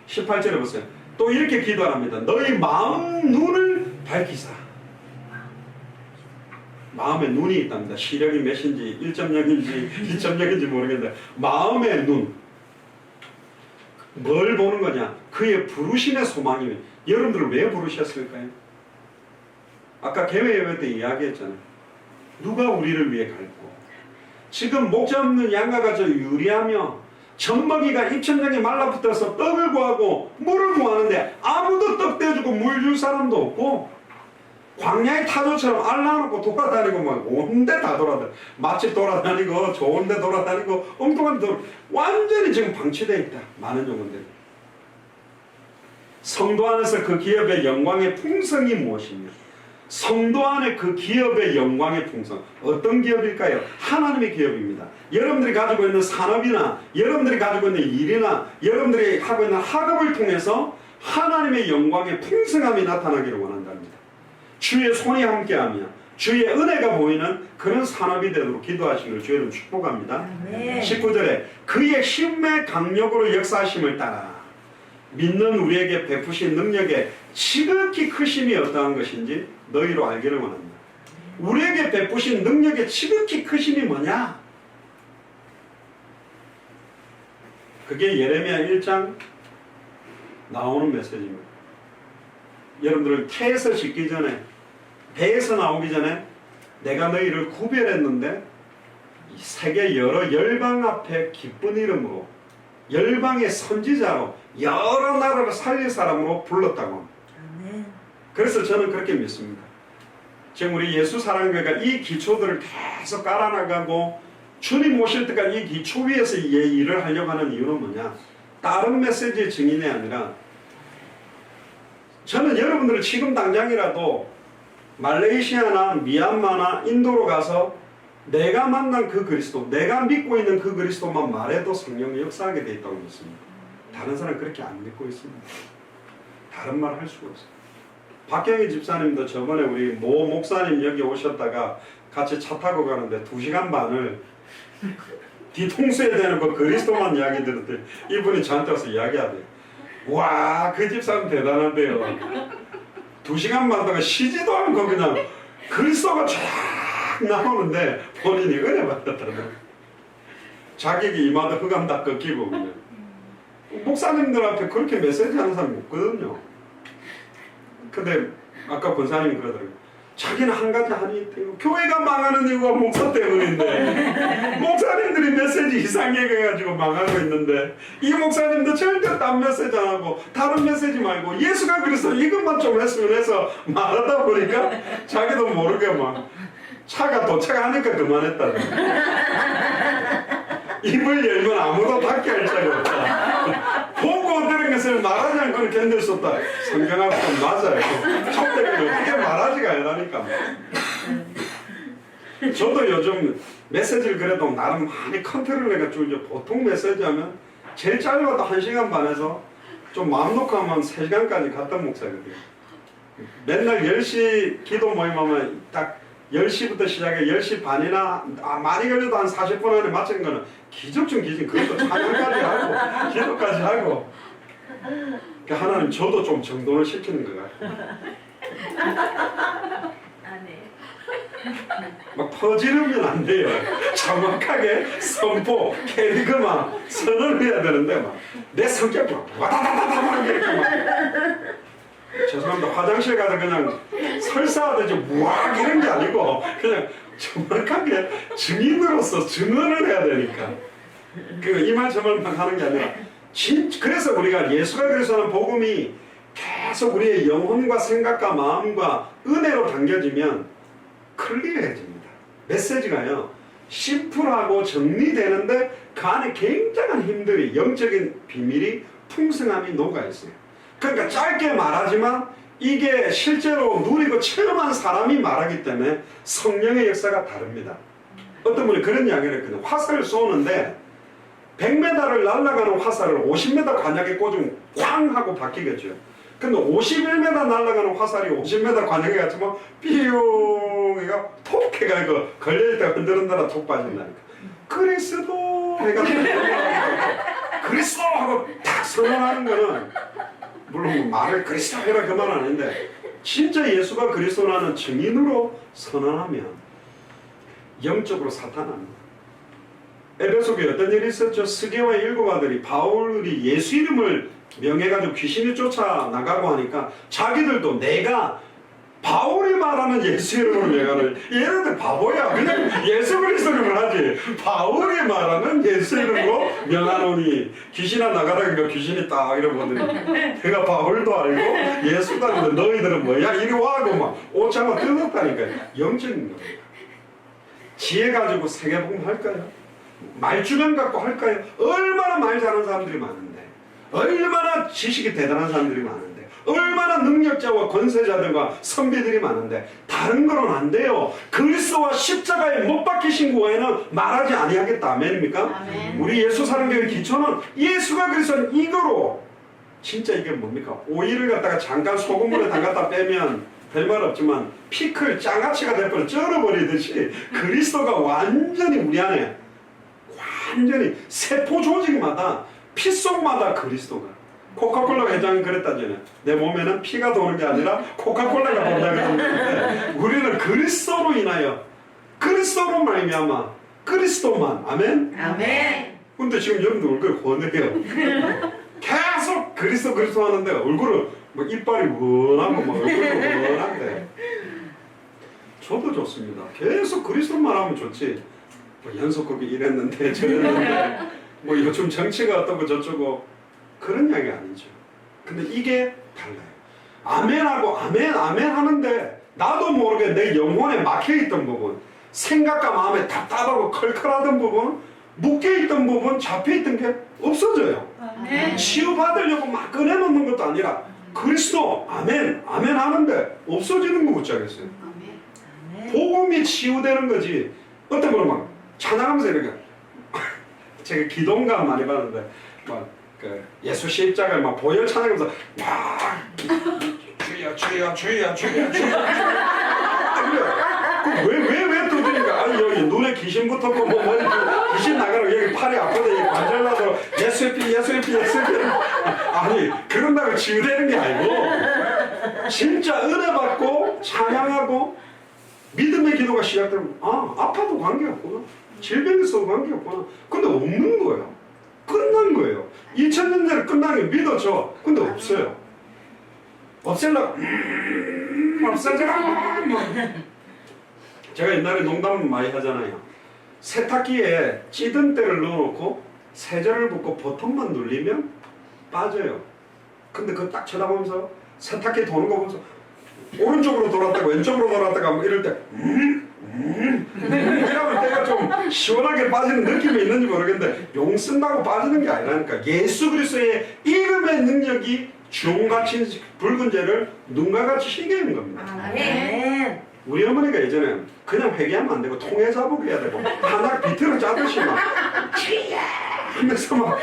18절에 보세요. 또 이렇게 기도합니다. 너희 마음 눈을 밝히사. 마음에 눈이 있답니다. 시력이 몇인지 1.0인지 2.0인지 모르겠는데 마음의 눈. 뭘 보는 거냐? 그의 부르심의 소망이면 여러분들 왜 부르셨을까요? 아까 개회예배 때 이야기했잖아요. 누가 우리를 위해 갈고 지금 목자 없는 양과 같이 유리하며 젖먹이가 입천장에 말라붙어서 떡을 구하고 물을 구하는데 아무도 떡 떼주고 물 줄 사람도 없고 광야의 타조처럼 알라놓고 돌아다니고 막 온데 다 돌아다니고 맛집 돌아다니고 좋은데 돌아다니고 엉뚱한 데 완전히 지금 방치되어 있다. 많은 종원들이. 성도 안에서 그 기업의 영광의 풍성이 무엇이며 성도 안에 그 기업의 영광의 풍성 어떤 기업일까요? 하나님의 기업입니다. 여러분들이 가지고 있는 산업이나 여러분들이 가지고 있는 일이나 여러분들이 하고 있는 학업을 통해서 하나님의 영광의 풍성함이 나타나기를 원한답니다. 주의 손이 함께하며 주의 은혜가 보이는 그런 산업이 되도록 기도하시기를 주의 이름 축복합니다. 아멘. 19절에 그의 힘의 강력으로 역사하심을 따라 믿는 우리에게 베푸신 능력에 지극히 크심이 어떠한 것인지 너희로 알기를 원합니다. 우리에게 베푸신 능력의 지극히 크심이 뭐냐? 그게 예레미야 1장 나오는 메시지입니다. 여러분들을 태에서 짓기 전에 배에서 나오기 전에 내가 너희를 구별했는데 이 세계 여러 열방 앞에 기쁜 이름으로 열방의 선지자로 여러 나라를 살릴 사람으로 불렀다고 합니다. 아멘. 그래서 저는 그렇게 믿습니다. 지금 우리 예수 사랑교회가 이 기초들을 계속 깔아나가고 주님 오실 때까지 이 기초 위에서 이 일을 하려고 하는 이유는 뭐냐? 다른 메시지의 증인이 아니라 저는 여러분들을 지금 당장이라도 말레이시아나 미얀마나 인도로 가서 내가 만난 그 그리스도, 내가 믿고 있는 그 그리스도만 말해도 성령이 역사하게 되어 있다고 믿습니다. 다른 사람 그렇게 안 믿고 있습니다. 다른 말 할 수가 없어요. 박경희 집사님도 저번에 우리 모 목사님 여기 오셨다가 같이 차 타고 가는데 2시간 반을 뒤통수에 대는 그 그리스도만 이야기 들었더니 이분이 저한테 와서 이야기하대요. 와, 그 집사람 대단한데요. 2시간 반 동안 쉬지도 않고 그냥 그리스도가 쫙 나오는데 본인이 은혜 받았다는 자격이 이마다 흑암 다 꺾이고 그냥 목사님들 앞에 그렇게 메시지 하는 사람이 없거든요. 근데 아까 권사님이 그러더라고요. 자기는 한 가지 한이 있대요. 교회가 망하는 이유가 목사 때문인데 목사님들이 메시지 이상하게 해가지고 망하고 있는데 이 목사님도 절대 딴 메시지 안 하고 다른 메시지 말고 예수가 그래서 이것만 좀 했으면 해서 말하다 보니까 자기도 모르게 막 차가 도착하니까 그만했다는 입을 열면 아무도 닫게 할 자가 없다. 보고 들은 것을 말하지 않고는 견딜 수 없다. 성경하고 좀 맞아요. 촉대를 어떻게 말하지가 않으니까. 저도 요즘 메시지를 그래도 나름 많이 컨트롤 해가지고 이제 보통 메시지 하면 제일 짧아도 1시간 반에서 좀 마음 놓고 하면 3시간까지 갔던 목사거든요. 맨날 10시 기도 모임하면 딱 10시부터 시작해 10시 반이나 많이 걸려도 한 40분 안에 마치는 거는 기적 중 기적. 그것도 찬양까지 하고 기도까지 하고. 그러니까 하나님 저도 좀 정돈을 시키는 것 같아요. 막 퍼지르면 안 돼요. 정확하게 선포, 캐리그만 선언을 해야 되는데 막 내 성격으로 와다다다다 막 이렇게 막 죄송합니다. 화장실 가서 그냥 설사하듯이 무악 이런 게 아니고 그냥 정확하게 증인으로서 증언을 해야 되니까 이 말씀을만 하는 게 아니라 그래서 우리가 예수가 그리스도라는 복음이 계속 우리의 영혼과 생각과 마음과 은혜로 당겨지면 클리어해집니다. 메시지가요 심플하고 정리되는데 그 안에 굉장한 힘들이 영적인 비밀이 풍성함이 녹아있어요. 그러니까 짧게 말하지만 이게 실제로 누리고 체험한 사람이 말하기 때문에 성령의 역사가 다릅니다. 어떤 분이 그런 이야기를 했거든요. 화살을 쏘는데 100m를 날아가는 화살을 50m 관역에 꽂으면 꽝 하고 바뀌겠죠. 근데 51m 날아가는 화살이 50m 관역에 갔지만 삐용 해가 톡 해가 이거 걸려있다가 흔들흔들아 톡 빠진다니까. 그리스도 해가 그리스도 하고 딱 선언하는 거는 물론 말을 그리스도 해라 그 말 아닌데 진짜 예수가 그리스도라는 증인으로 선언하면 영적으로 사탄합니다. 에베소교에 어떤 일이 있었죠? 스게와 일곱 아들이 바울이 예수 이름을 명해가지고 귀신이 쫓아나가고 하니까 자기들도 내가 바울이 말하는 예수 이름으로 명하는 얘네들 바보야. 그냥 예수 그리스도 이름을 하지. 바울이 말하는 예수 이름으로 명하노니 귀신아 나가라니까 귀신이 딱 이러거든요. 내가 바울도 알고 예수도 알고 너희들은 뭐야? 이리 와 하고 막 오차마 뜯었다니까요. 영적인 겁니다. 지혜 가지고 세계복음 할까요? 말주변 갖고 할까요? 얼마나 말 잘하는 사람들이 많은데 얼마나 지식이 대단한 사람들이 많은데 얼마나 능력자와 권세자들과 선비들이 많은데 다른 거는 안 돼요. 그리스도와 십자가에 못 박히신 그 외에는 말하지 아니하겠다. 아멘입니까? 아멘. 우리 예수 사랑교회 기초는 예수가 그리스도는 이거로 진짜 이게 뭡니까? 오이를 갖다가 잠깐 소금물에 담갔다 빼면 별말 없지만 피클 장아찌가 돼버려 쩔어버리듯이 그리스도가 완전히 우리 안에 완전히 세포 조직마다 피 속마다 그리스도가 코카콜라 회장이 그랬다잖아요. 내 몸에는 피가 도는 게 아니라 코카콜라가 돈다 그랬는데 우리는 그리스도로 인하여 그리스도로 말미암아 그리스도만 아멘. 아멘. 근데 지금 여러분들 얼굴 권해요. 계속 그리스도 하는데 얼굴은 뭐 이빨이 원하고 뭐 얼굴도 원한데 저도 좋습니다. 계속 그리스도만 하면 좋지. 뭐 연속극이 이랬는데 저랬는데 뭐 요즘 정치가 어떻고 저쩌고 그런 이야기 아니죠. 근데 이게 달라요. 아멘하고 아멘 하는데 나도 모르게 내 영혼에 막혀있던 부분 생각과 마음에 답답하고 컬컬하던 부분 묶여있던 부분 잡혀있던 게 없어져요. 아멘. 치유받으려고 막 꺼내놓는 것도 아니라 그리스도 아멘 하는데 없어지는 거 못자겠어요. 아멘. 복음이 치유되는 거지. 어떤 분은 막 찬양하면서 이렇게 제가 기도인가 많이 받는데 막 그 예수 십자가를 막 보혈 찬양하면서 막 주여 왜 두드니까 아니 여기 눈에 귀신 붙었고 뭐 귀신 나가라고 여기 팔이 아프다 여기 관절 나서 예수의 피 아니 그런다고 치유되는 게 아니고 진짜 은혜 받고 찬양하고 믿음의 기도가 시작되면 아파도 관계없구나 질병이 있어도 관계없구나 근데 없는 거예요. 끝난 거예요. 2000년 전에 끝난 게 믿어져. 근데 없어요. 없애려고 없애져라 제가 옛날에 농담 많이 하잖아요. 세탁기에 찌든 때를 넣어놓고 세제를 붓고 버튼만 누르면 빠져요. 근데 그거 딱 쳐다보면서 세탁기 도는 거 보면서 오른쪽으로 돌았다가 왼쪽으로 돌았다가 뭐 이럴 때 이러면 때가 좀 시원하게 빠지는 느낌이 있는지 모르겠는데 용 쓴다고 빠지는 게 아니라니까. 예수 그리스도의 이름의 능력이 주홍같이 붉은 죄를 눈과 같이 희게 하는 겁니다. 아멘. 우리 어머니가 예전에 그냥 회개하면 안 되고 통해 자복 해야 되고 한약 비틀어 짜듯이 막 하면서 막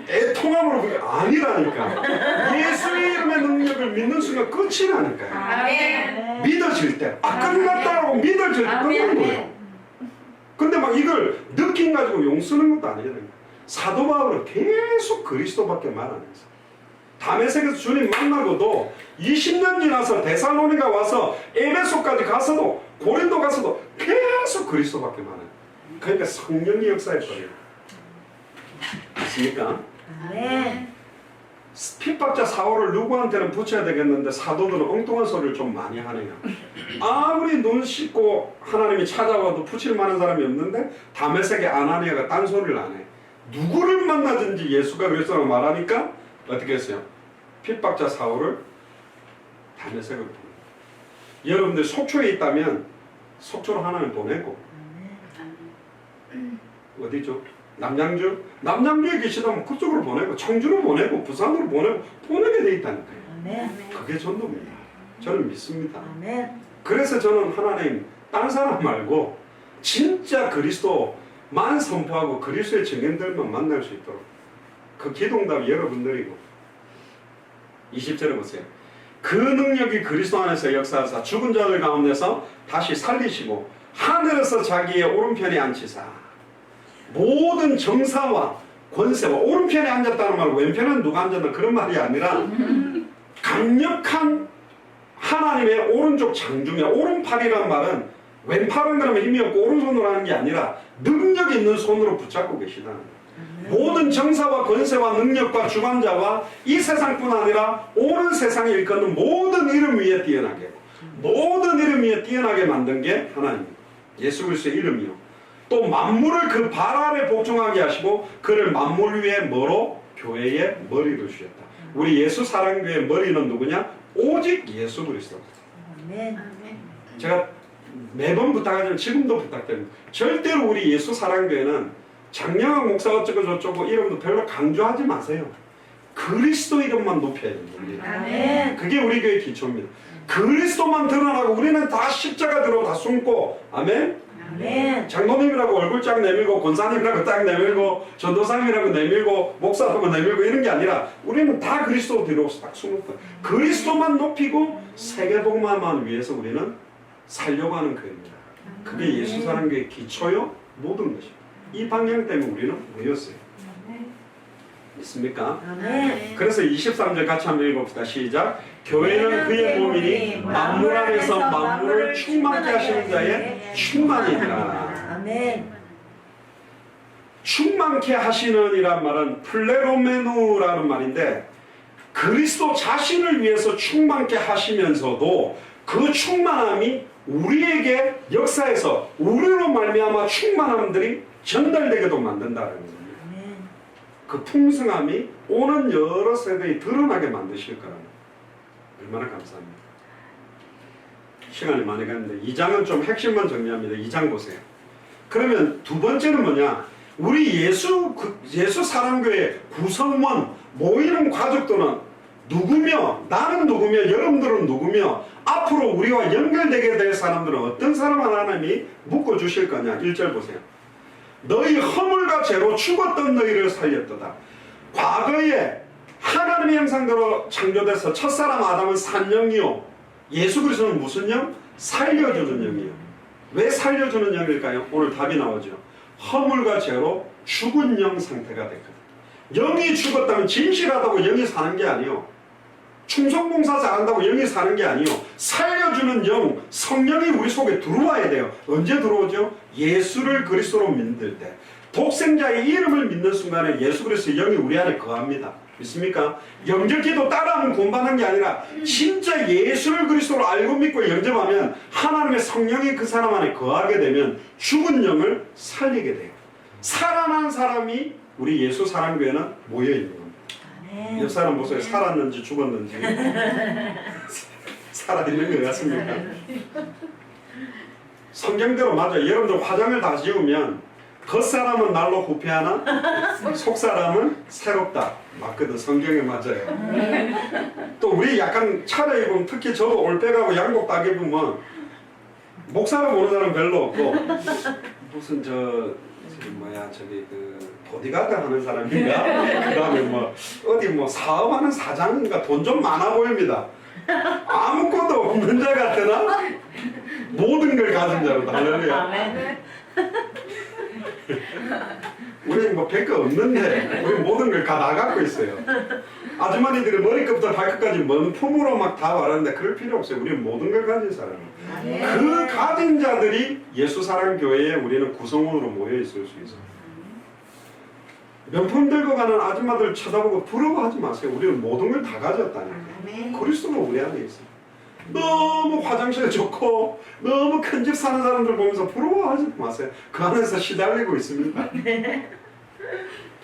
애통함으로 그게 아니라니까. 예수의 이름의 능력을 믿는 순간 끝이라니까요. 아멘. 믿어질 때 끝났다라고 믿어질 때 끝난 거예요. 근데 막 이걸 느낌 가지고 용 쓰는 것도 아니잖아요. 사도 바울은 계속 그리스도밖에 말 안 했어. 다메섹에서 주님 만나고도 20년 지나서 데살로니가 와서 에베소까지 가서도 고린도 가서도 계속 그리스도밖에 말 안 해요. 그러니까 성령이 역사했거든요. 맞습니까? 아멘. 핍박자 사울을 누구한테는 붙여야 되겠는데 사도들은 엉뚱한 소리를 좀 많이 하네요. 아무리 눈 씻고 하나님이 찾아와도 붙일 만한 사람이 없는데 다메섹의 아나니아가 딴소리를 안 해. 누구를 만나든지 예수가 그리스도라고 말하니까 어떻게 했어요? 핍박자 사울을 다메섹으로 보내요. 여러분들 속초에 있다면 속초로 하나님 보내고 어디죠? 남양주에 계시다면 그쪽으로 보내고 청주로 보내고 부산으로 보내고 보내게 돼 있다니까요. 아멘. 그게 전도입니다. 저는 믿습니다. 아멘. 그래서 저는 하나님 딴 사람 말고 진짜 그리스도만 선포하고 그리스도의 증인들만 만날 수 있도록 그 기도응답이 여러분들이고 20절에 보세요. 그 능력이 그리스도 안에서 역사하사 죽은 자들 가운데서 다시 살리시고 하늘에서 자기의 오른편에 앉히사 모든 정사와 권세와 오른편에 앉았다는 말은 왼편에는 누가 앉았나 그런 말이 아니라 강력한 하나님의 오른쪽 장중에 오른팔이라는 말은 왼팔은 그러면 힘이 없고 오른손으로 하는 게 아니라 능력 있는 손으로 붙잡고 계시다는 거예요. 모든 정사와 권세와 능력과 주관자와 이 세상뿐 아니라 오는 세상에 일컫는 모든 이름 위에 뛰어나게 모든 이름 위에 뛰어나게 만든 게 하나님입니다. 예수 그리스도의 이름이요. 또 만물을 그 발 아래 복종하게 하시고 그를 만물 위에 뭐로? 교회의 머리로 주셨다. 우리 예수 사랑교회의 머리는 누구냐? 오직 예수 그리스도. 아멘. 제가 매번 부탁하지만 지금도 부탁드립니다. 절대로 우리 예수 사랑교회는 장량한 목사 어쩌고 저쩌고 이름도 별로 강조하지 마세요. 그리스도 이름만 높여야 됩니다. 아멘. 그게 우리 교회 기초입니다. 그리스도만 드러나고 우리는 다 십자가 들어 다 숨고 아멘. 아멘. 장로님이라고 얼굴 쫙 내밀고 권사님이라고 딱 내밀고 전도사님이라고 내밀고 목사라고 내밀고 이런 게 아니라 우리는 다 그리스도 뒤로 딱 숨을 거예요. 그리스도만 높이고 세계복음만 위해서 우리는 살려고 하는 교회입니다. 그게 예수 사랑교회의 기초요 모든 것입니다. 이 방향 때문에 우리는 모였어요. 믿습니까? 아멘. 그래서 23절 같이 한번 읽어봅시다. 시작. 교회는 그의 몸이니 만물 안에서 만물을 충만케 하시는 자의 충만이니라. 아멘. 충만케 하시는 이란 말은 플레로메누라는 말인데 그리스도 자신을 위해서 충만케 하시면서도 그 충만함이 우리에게 역사에서 우리로 말미암아 충만함들이 전달되게도 만든다는 겁니다. 아멘. 그 풍성함이 오는 여러 세대에 드러나게 만드실 거라는 얼마나 감사합니다. 시간이 많이 갔는데 2장은 좀 핵심만 정리합니다. 2장 보세요. 그러면 두 번째는 뭐냐? 우리 예수 사랑교회 구성원 모이는 가족들은 누구며 나는 누구며 여러분들은 누구며 앞으로 우리와 연결되게 될 사람들은 어떤 사람 하나님이 묶어주실 거냐? 1절 보세요. 너희 허물과 죄로 죽었던 너희를 살렸도다. 과거에 하나님의 형상대로 창조돼서 첫사람 아담은 산영이요. 예수 그리스도는 무슨 영? 살려주는 영이요. 왜 살려주는 영일까요? 오늘 답이 나오죠. 허물과 죄로 죽은 영 상태가 됐거든. 영이 죽었다면 진실하다고 영이 사는 게 아니요. 충성봉사 잘한다고 영이 사는 게 아니요. 살려주는 영, 성령이 우리 속에 들어와야 돼요. 언제 들어오죠? 예수를 그리스도로 믿을 때. 독생자의 이름을 믿는 순간에 예수 그리스도의 영이 우리 안에 거합니다. 믿습니까? 영접기도 따라하면 구원받는 게 아니라 진짜 예수를 그리스도로 알고 믿고 영접하면 하나님의 성령이 그 사람 안에 거하게 되면 죽은 영을 살리게 돼요. 살아난 사람이 우리 예수 사랑교회는 모여있는 겁니다. 옆 사람 보세요. 살았는지 죽었는지 살아있는 것 같습니까? 성경대로 맞아요. 여러분들 화장을 다 지우면 겉사람은 날로 후패하나 속사람은 새롭다. 맞거든. 성경에 맞아요. 또 우리 약간 차려입으면 특히 저도 올백하고 양복 딱 입으면 목사를 모르는 사람 별로 없고 무슨 저기 그 보디가드 하는 사람인가? 그 다음에 뭐 어디 뭐 사업하는 사장인가? 돈 좀 많아 보입니다. 아무것도 없는 자 같으나 모든 걸 가진 자로다. 할렐루야. 아멘. 우리 뭐 별거 없는데 우리 모든 걸 다 갖고 있어요. 아주머니들이 머리끝부터 발끝까지 먼 품으로 막 다 말하는데 그럴 필요 없어요. 우리는 모든 걸 가진 사람이에요. 그 가진 자들이 예수 사랑 교회에 우리는 구성원으로 모여 있을 수 있어요. 명품 들고 가는 아줌마들 쳐다보고 부러워하지 마세요. 우리는 모든 걸 다 가졌다니까. 그리스도가 우리 안에 있어요. 너무 화장실 좋고 너무 큰 집 사는 사람들 보면서 부러워하지 마세요. 그 안에서 시달리고 있습니다.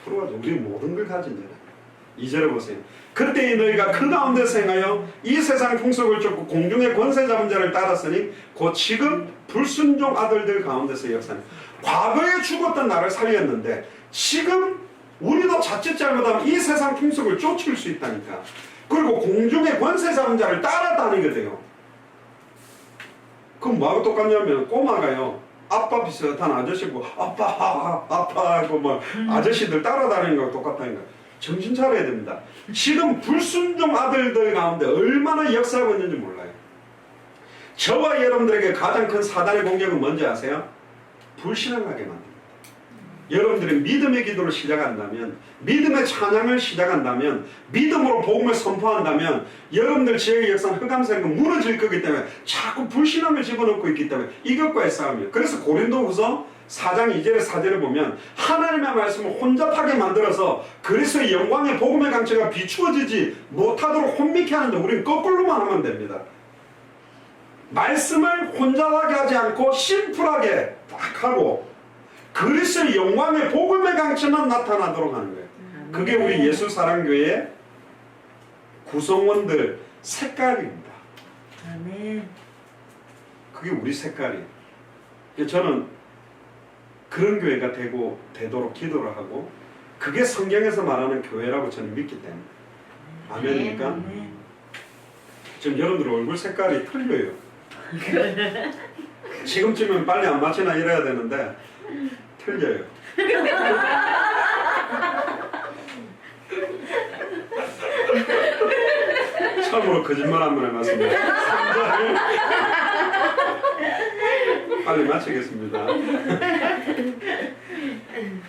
부러워하죠. 우리 모든 걸 가진 자라. 2절에 보세요. 그때 너희가 그 가운데서 행하여 이 세상 풍속을 쫓고 공중의 권세 잡은 자를 따랐으니 곧 지금 불순종 아들들 가운데서 역사는 과거에 죽었던 나를 살렸는데 지금 우리도 자칫 잘못하면 이 세상 풍속을 쫓을 수 있다니까. 그리고 공중의 권세 잡은 자를 따라다니거든요. 그럼 뭐하고 똑같냐면 꼬마가요 아빠 비슷한 아저씨고 아빠 하고 뭐 아저씨들 따라다니는 거랑 똑같다니까. 정신 차려야 됩니다. 지금 불순종 아들들 가운데 얼마나 역사하고 있는지 몰라요. 저와 여러분들에게 가장 큰 사단의 공격은 뭔지 아세요? 불신앙하게 만듭니다. 여러분들이 믿음의 기도를 시작한다면, 믿음의 찬양을 시작한다면, 믿음으로 복음을 선포한다면 여러분들 지혜의 역사는 흑암세는 무너질 거기 때문에 자꾸 불신앙을 집어넣고 있기 때문에 이것과의 싸움이에요. 그래서 고린도후서 4장 2절에 4절에 보면 하나님의 말씀을 혼잡하게 만들어서 그리스도의 영광의 복음의 강체가 비추어지지 못하도록 혼미케 하는데 우리는 거꾸로만 하면 됩니다. 말씀을 혼잡하게 하지 않고 심플하게 딱 하고 그리스도의 영광의 복음의 강체만 나타나도록 하는 거예요. 그게 우리 예수 사랑교회의 구성원들 색깔입니다. 아멘. 그게 우리 색깔이에요. 저는 그런 교회가 되도록 기도를 하고 그게 성경에서 말하는 교회라고 저는 믿기 때문에. 아멘입니까? 아멘. 지금 여러분들 얼굴 색깔이 틀려요. 지금쯤은 빨리 안 맞추나 이래야 되는데 틀려요. 처음으로 거짓말 한번 해봤습니다. 3절을 빨리 마치겠습니다.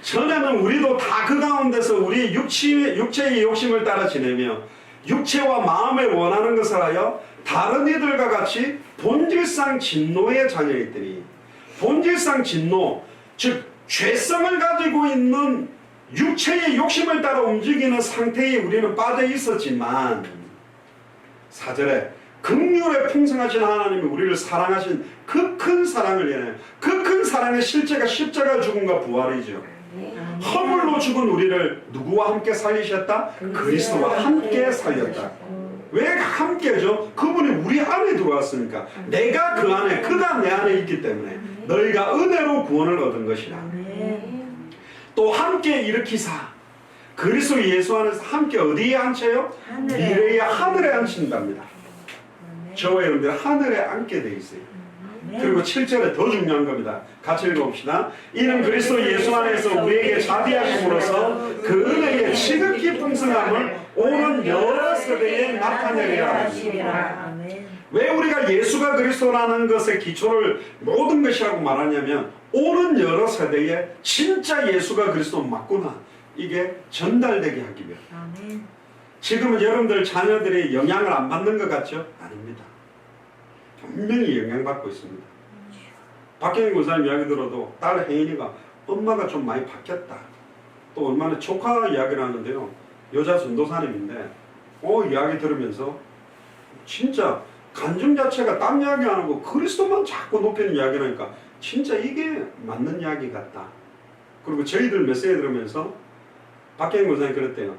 전에는 우리도 다 그 가운데서 우리 육체의 욕심을 따라 지내며 육체와 마음에 원하는 것을 하여 다른 이들과 같이 본질상 진노의 자녀이더니 본질상 진노, 즉 죄성을 가지고 있는 육체의 욕심을 따라 움직이는 상태에 우리는 빠져 있었지만 4절에 긍휼에 풍성하신 하나님이 우리를 사랑하신 그 큰 사랑을 인하여 그 큰 사랑의 실제가 십자가 죽음과 부활이죠. 허물로 죽은 우리를 누구와 함께 살리셨다? 그리스도와 함께 살렸다. 왜 함께죠? 그분이 우리 안에 들어왔으니까. 내가 그 안에, 그가 내 안에 있기 때문에 너희가 은혜로 구원을 얻은 것이라. 또 함께 일으키사 그리스도 예수 안에서 함께 어디에 앉혀요? 미래의 하늘에 앉힌답니다. 저와 여러분들 하늘에 앉게 돼 있어요. 그리고 7절에 더 중요한 겁니다. 같이 읽어봅시다. 이는 그리스도 예수 안에서 우리에게 자비하심으로써 그 은혜의 지극히 풍성함을 오는 여러 세대에 나타내리라. 왜 우리가 예수가 그리스도라는 것의 기초를 모든 것이라고 말하냐면 오는 여러 세대에 진짜 예수가 그리스도 맞구나 이게 전달되게 하기 위해. 지금은 여러분들 자녀들이 영향을 안 받는 것 같죠? 아닙니다. 분명히 영향받고 있습니다. 박경희 권사님 이야기 들어도 딸 혜인이가 엄마가 좀 많이 바뀌었다. 또 얼마나 조카 이야기를 하는데요. 여자 전도사님인데 이야기 들으면서 진짜 간증 자체가 딴 이야기 안 하고 그리스도만 자꾸 높이는 이야기를 하니까 진짜 이게 맞는 이야기 같다. 그리고 저희들 메시지 들으면서 박경희 권사님 그랬대요.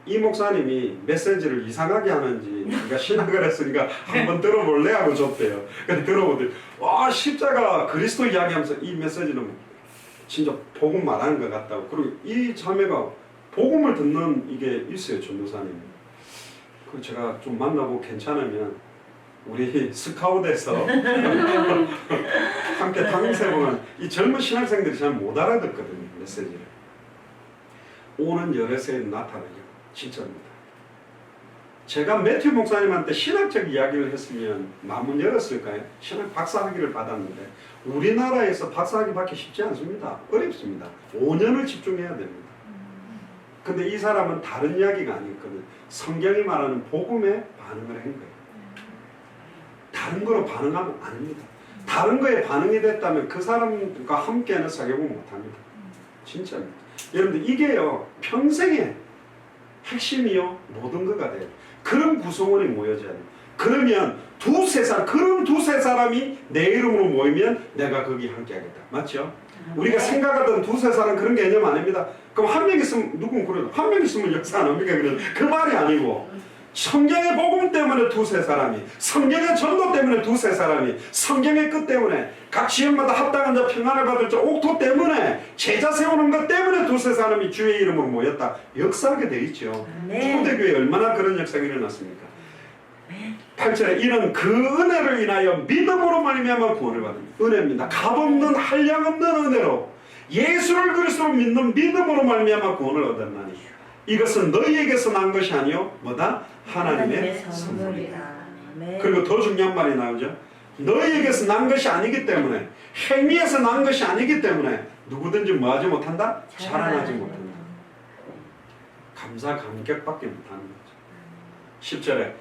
이 목사님이 메시지를 이상하게 하는지 우리가 신학을 했으니까 한번 들어볼래 하고 줬대요. 근데 들어보더니 와 십자가 그리스도 이야기하면서 이 메시지는 진짜 복음 말하는 것 같다고. 그리고 이 자매가 복음을 듣는 이게 있어요. 전도사님. 그 제가 좀 만나고 괜찮으면 우리 스카웃에서 함께 탕세보면 이 젊은 신학생들이 잘 못 알아듣거든요. 메시지를. 오는 열애세에 나타나요. 진짜입니다. 제가 매튜 목사님한테 신학적 이야기를 했으면 마문 열었을까요? 신학 박사학위를 받았는데 우리나라에서 박사학위 받기 쉽지 않습니다. 어렵습니다. 5년을 집중해야 됩니다. 근데 이 사람은 다른 이야기가 아니거든요. 성경이 말하는 복음에 반응을 한 거예요. 다른 거로 반응하면 안 됩니다. 다른 거에 반응이 됐다면 그 사람과 함께는 사귀면 못합니다. 진짜입니다. 여러분들 이게요 평생의 핵심이요 모든 거가 돼요. 그런 구성원이 모여져야 돼요. 그러면 그런 두세 사람이 내 이름으로 모이면 내가 거기 함께하겠다. 맞죠? 우리가 생각하던 두세 사람 그런 개념 아닙니다. 그럼 한 명 있으면 누군 그래도 한 명 있으면 역사 안 합니까? 그 말이 아니고 성경의 복음 때문에 두세 사람이, 성경의 전도 때문에 두세 사람이, 성경의 뜻 때문에 각 지역마다 합당한 자 평안을 받을 자 옥토 때문에 제자 세우는 것 때문에 두세 사람이 주의 이름으로 모였다. 역사하게 돼 있죠. 초대교회에 얼마나 그런 역사가 일어났습니까? 8절에 이는 그 은혜를 인하여 믿음으로 말미암아 구원을 받은 은혜입니다. 값없는 한량없는 은혜로 예수를 그리스도로 믿는 믿음으로 말미암아 구원을 얻었나니 이것은 너희에게서 난 것이 아니요 뭐다? 하나님의 선물이다. 그리고 더 중요한 말이 나오죠. 너희에게서 난 것이 아니기 때문에 행위에서 난 것이 아니기 때문에 누구든지 뭐하지 못한다? 자랑하지 못한다. 감사 감격밖에 못하는 거죠. 10절에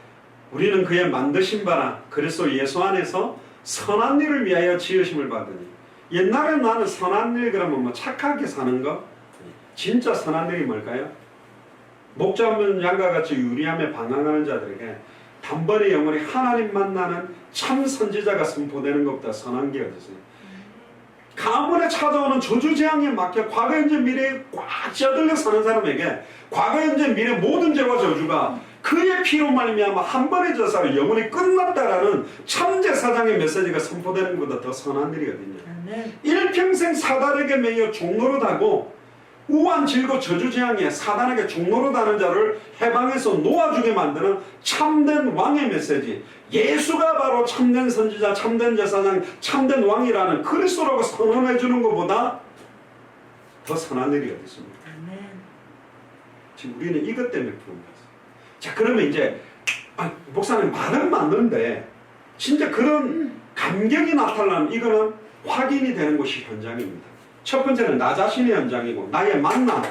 우리는 그의 만드신 바라 그리스도 예수 안에서 선한 일을 위하여 지으심을 받으니 옛날에 나는 선한 일 그러면 뭐 착하게 사는 거 진짜 선한 일이 뭘까요? 목자 없는 양과 같이 유리함에 방황하는 자들에게 단번에 영원히 하나님 만나는 참 선지자가 선포되는 것보다 선한 게 어디 있어요? 가문에 찾아오는 저주재앙에 맡겨 과거 현재 미래에 꽉 찌어들려 사는 사람에게 과거 현재 미래 모든 죄와 저주가 그의 피로 말미암아 한 번에 저사로 영원히 끝났다라는 참제사장의 메시지가 선포되는 것보다 더 선한 일이 어디냐? 일평생 사단에게 매여 종노릇하고 우한 질고 저주재앙에 사단에게 종노릇하는 자를 해방해서 놓아주게 만드는 참된 왕의 메시지, 예수가 바로 참된 선지자, 참된 제사장, 참된 왕이라는 그리스도라고 선언해 주는 것보다 더 선한 일이 어디 있습니까? 지금 우리는 이것 때문에 부른 거예요. 자, 그러면 이제 목사님 말은 맞는데 진짜 그런 감격이 나타나는 이거는 확인이 되는 것이 현장입니다. 첫 번째는 나 자신의 현장이고 나의 만남,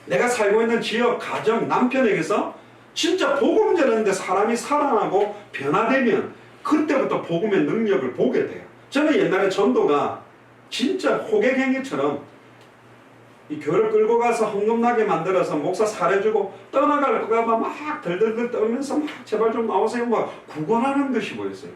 내가 살고 있는 지역, 가정, 남편에게서 진짜 복음 전하는데 사람이 살아나고 변화되면 그때부터 복음의 능력을 보게 돼요. 저는 옛날에 전도가 진짜 호객행위처럼 이 교회를 끌고 가서 헌금나게 만들어서 목사 살해주고 떠나갈까 봐 막 덜덜덜 떨면서 막 제발 좀 나오세요 막 구걸하는 듯이 보였어요.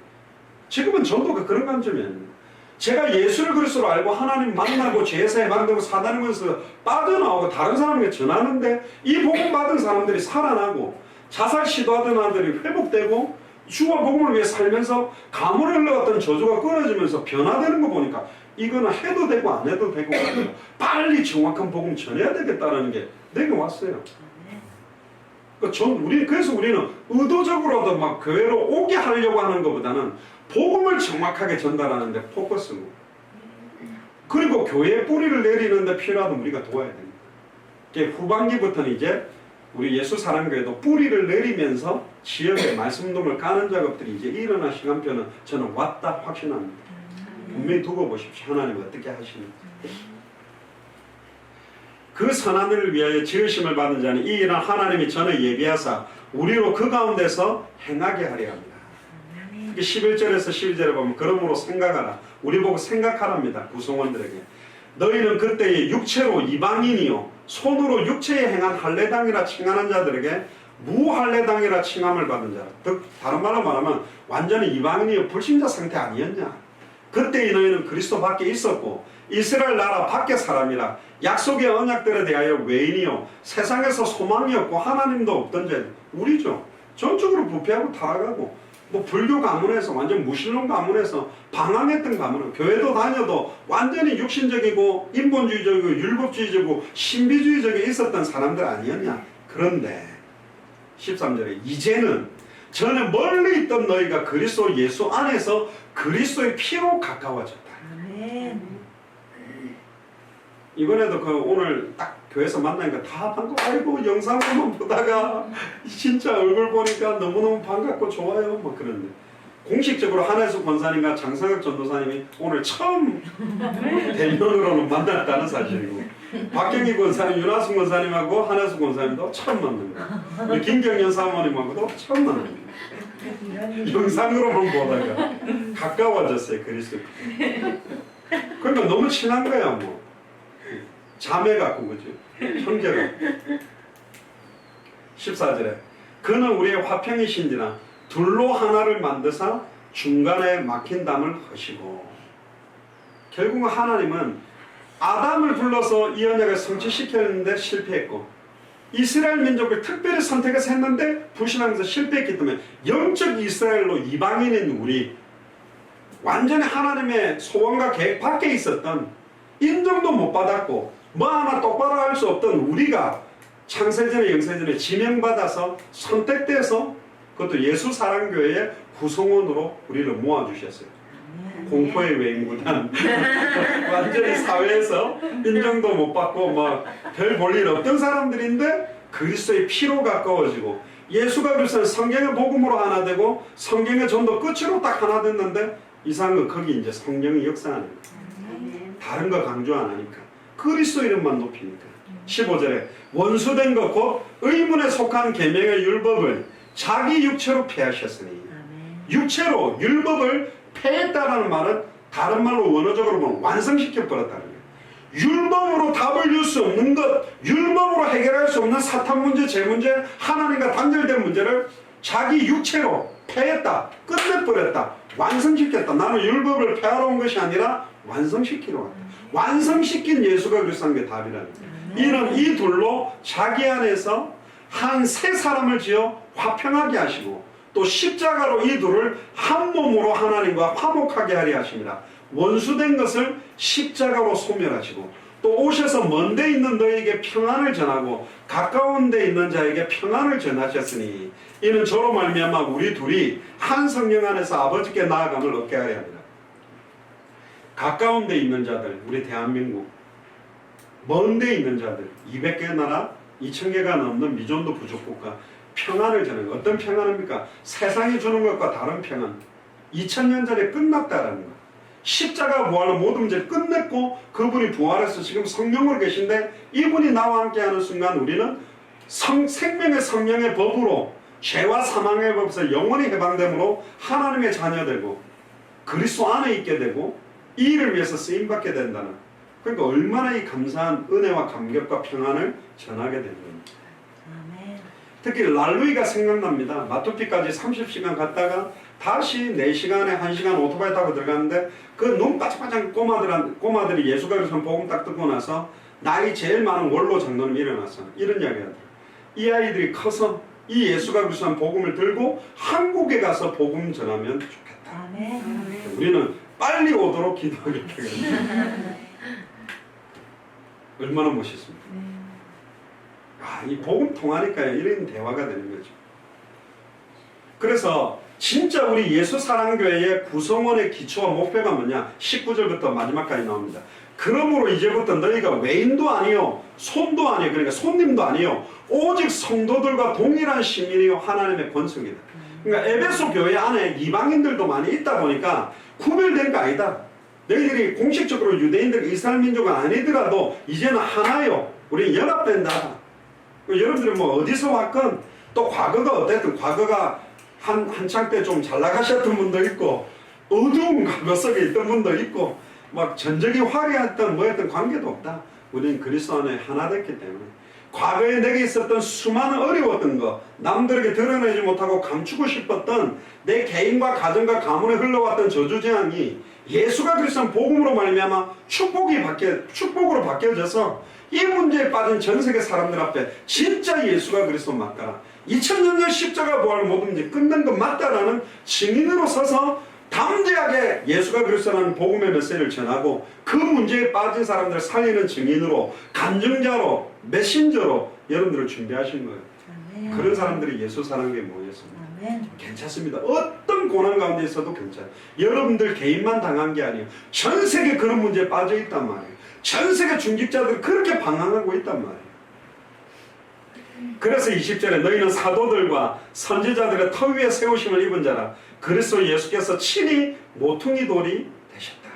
지금은 전도가 그런 관점이 아닙니다. 제가 예수를 그리스도로 알고 하나님 만나고 제사에 만들고 사다는 것에서 빠져나오고 다른 사람에게 전하는데 이 복음 받은 사람들이 살아나고 자살 시도하던 아들이 회복되고 주와 복음을 위해 살면서 가물을 흘러갔던 저주가 끊어지면서 변화되는 거 보니까 이거는 해도 되고 안 해도 되고 빨리 정확한 복음 전해야 되겠다는 게 내게 왔어요. 그래서 우리는 의도적으로도 막 교회로 오게 하려고 하는 것보다는 복음을 정확하게 전달하는 데 포커스고 그리고 교회에 뿌리를 내리는데 필요하면 우리가 도와야 됩니다. 후반기부터는 이제 우리 예수 사랑교회도 뿌리를 내리면서 지역에 말씀동을 까는 작업들이 이제 일어날 시간표는 저는 왔다 확신합니다. 분명히 두고 보십시오. 하나님 어떻게 하시는지. 그 선한 일을 위하여 지으심을 받은 자는 이 일은 하나님이 전에 예비하사 우리로 그 가운데서 행하게 하려 합니다. 11절에서 12절에 보면 그러므로 생각하라. 우리 보고 생각하랍니다. 구성원들에게. 너희는 그때의 육체로 이방인이요 손으로 육체에 행한 할례당이라 칭하는 자들에게 무할례당이라 칭함을 받은 자라. 즉 다른 말로 말하면 완전히 이방인이요 불신자 상태 아니었냐. 그때 너희는 그리스도 밖에 있었고 이스라엘 나라 밖의 사람이라 약속의 언약들에 대하여 외인이요 세상에서 소망이 없고 하나님도 없던 자 우리죠. 전적으로 부패하고 타락하고 뭐 불교 가문에서 완전 무신론 가문에서 방황했던 가문은 교회도 다녀도 완전히 육신적이고 인본주의적이고 율법주의적이고 신비주의적에 있었던 사람들 아니었냐. 그런데 13절에 이제는 전에 멀리 있던 너희가 그리스도 예수 안에서 그리스도의 피로 가까워졌다. 아멘. 이번에도 오늘 딱 교회에서 만나니까 다 반가워. 아이고 영상으로만 보다가 진짜 얼굴 보니까 너무너무 반갑고 좋아요. 막 그런데 공식적으로 한혜수 권사님과 장성혁 전도사님이 오늘 처음 대면으로는 만났다는 사실이고, 박경희 권사님, 윤하순 권사님하고 한혜수 권사님도 처음 만난 거예요. 우리 김경연 사모님하고도 처음 만난 거예요. 영상으로만 보다가 가까워졌어요. 그리스도. 그러니까 너무 친한 거야. 뭐 자매 같고 그죠? 형제가. 14절에 그는 우리의 화평이신지라 둘로 하나를 만드사 중간에 막힌 담을 하시고. 결국은 하나님은 아담을 불러서 이 언약을 성취시켰는데 실패했고, 이스라엘 민족을 특별히 선택해서 했는데 불신하면서 실패했기 때문에 영적 이스라엘로 이방인인 우리, 완전히 하나님의 소원과 계획 밖에 있었던, 인정도 못 받았고 뭐 하나 똑바로 할 수 없던 우리가 창세전에 영세전에 지명받아서 선택돼서, 그것도 예수 사랑교회의 구성원으로 우리를 모아주셨어요. 공포의 외인구단. 완전히 사회에서 인정도 못 받고 뭐 별 볼 일 없던 사람들인데 그리스도의 피로 가까워지고, 예수가 그리스도는 성경의 복음으로 하나 되고 성경의 전도 끝으로 딱 하나 됐는데, 이상한 건 거기 이제 성령이 역사하는 거예요. 다른 거 강조 안 하니까, 그리스도 이름만 높이니까. 15절에 원수된 것 곧 의문에 속한 계명의 율법을 자기 육체로 폐하셨으니. 육체로 율법을 폐했다라는 말은 다른 말로 원어적으로 보면 완성시켜 버렸다는 거예요. 율법으로 답을 줄 수 없는 것, 율법으로 해결할 수 없는 사탄 문제, 죄 문제, 하나님과 단절된 문제를 자기 육체로 폐했다, 끝내버렸다, 완성시켰다. 나는 율법을 폐하러 온 것이 아니라 완성시키러 왔다. 완성시킨 예수가 그리스도인 게 답이라는 거예요. 이는 이 둘로 자기 안에서 한 새 사람을 지어 화평하게 하시고, 또 십자가로 이 둘을 한 몸으로 하나님과 화목하게 하려 하십니다. 원수된 것을 십자가로 소멸하시고, 또 오셔서 먼 데 있는 너에게 평안을 전하고 가까운 데 있는 자에게 평안을 전하셨으니, 이는 저로 말미암아 우리 둘이 한 성령 안에서 아버지께 나아감을 얻게 하려 합니다. 가까운 데 있는 자들, 우리 대한민국, 먼 데 있는 자들, 200개 나라, 2000개가 넘는 미존도 부족국가, 평안을 전하는 것. 어떤 평안입니까? 세상이 주는 것과 다른 평안. 2000년 전에 끝났다라는 것. 십자가 부활로 모든 문제를 끝냈고 그분이 부활해서 지금 성령으로 계신데, 이분이 나와 함께하는 순간 우리는 생명의 성령의 법으로 죄와 사망의 법에서 영원히 해방됨으로 하나님의 자녀되고 그리스도 안에 있게 되고 이 일을 위해서 쓰임받게 된다는, 그러니까 얼마나 이 감사한 은혜와 감격과 평안을 전하게 되는 겁니다. 특히 랄루이가 생각납니다. 마토피까지 30시간 갔다가 다시 4시간에 1시간 오토바이 타고 들어갔는데, 그 눈 바짝바짝 꼬마들이 예수가 그리스도 복음 딱 듣고 나서 나이 제일 많은 원로 장로님이 일어나서 이런 이야기 하더라고요. 이 아이들이 커서 이 예수가 그리스도 복음을 들고 한국에 가서 복음 전하면 좋겠다. 우리는 빨리 오도록 기도하겠다. 얼마나 멋있습니까? 이 복음 통하니까 이런 대화가 되는 거죠. 그래서 진짜 우리 예수 사랑교회의 구성원의 기초와 목표가 뭐냐? 19절부터 마지막까지 나옵니다. 그러므로 이제부터 너희가 외인도 아니요 손도 아니요, 그러니까 손님도 아니요 오직 성도들과 동일한 시민이요 하나님의 권속이다. 그러니까 에베소 교회 안에 이방인들도 많이 있다 보니까 구별된 거 아니다. 너희들이 공식적으로 유대인들, 이스라엘 민족은 아니더라도 이제는 하나요. 우리 연합된다. 여러분들은 뭐 어디서 왔건, 또 과거가 어쨌든 과거가 한창 때 좀 잘 나가셨던 분도 있고, 어두운 과거 속에 있던 분도 있고, 막 전적이 화려했던 뭐였던 관계도 없다. 우리는 그리스도 안에 하나 됐기 때문에 과거에 내게 있었던 수많은 어려웠던 거, 남들에게 드러내지 못하고 감추고 싶었던 내 개인과 가정과 가문에 흘러왔던 저주재앙이 예수가 그리스도의 복음으로 말미암아 축복으로 바뀌어져서 이 문제에 빠진 전 세계 사람들 앞에 진짜 예수가 그리스도 맞다, 2000년 전 십자가 부활 모든 문제 끝난 것 맞다라는 증인으로 서서 담대하게 예수가 그리스도라는 복음의 메시지를 전하고, 그 문제에 빠진 사람들을 살리는 증인으로, 간증자로, 메신저로 여러분들을 준비하신 거예요. 그런 사람들이 예수 사랑교회에 모였습니다. 괜찮습니다. 어떤 고난 가운데 있어도 괜찮아요. 여러분들 개인만 당한 게 아니에요. 전 세계 그런 문제에 빠져 있단 말이에요. 전 세계 중직자들이 그렇게 방황하고 있단 말이에요. 그래서 20절에 너희는 사도들과 선지자들의 터 위에 세우심을 입은 자라. 그리스도 예수께서 친히 모퉁이 돌이 되셨다.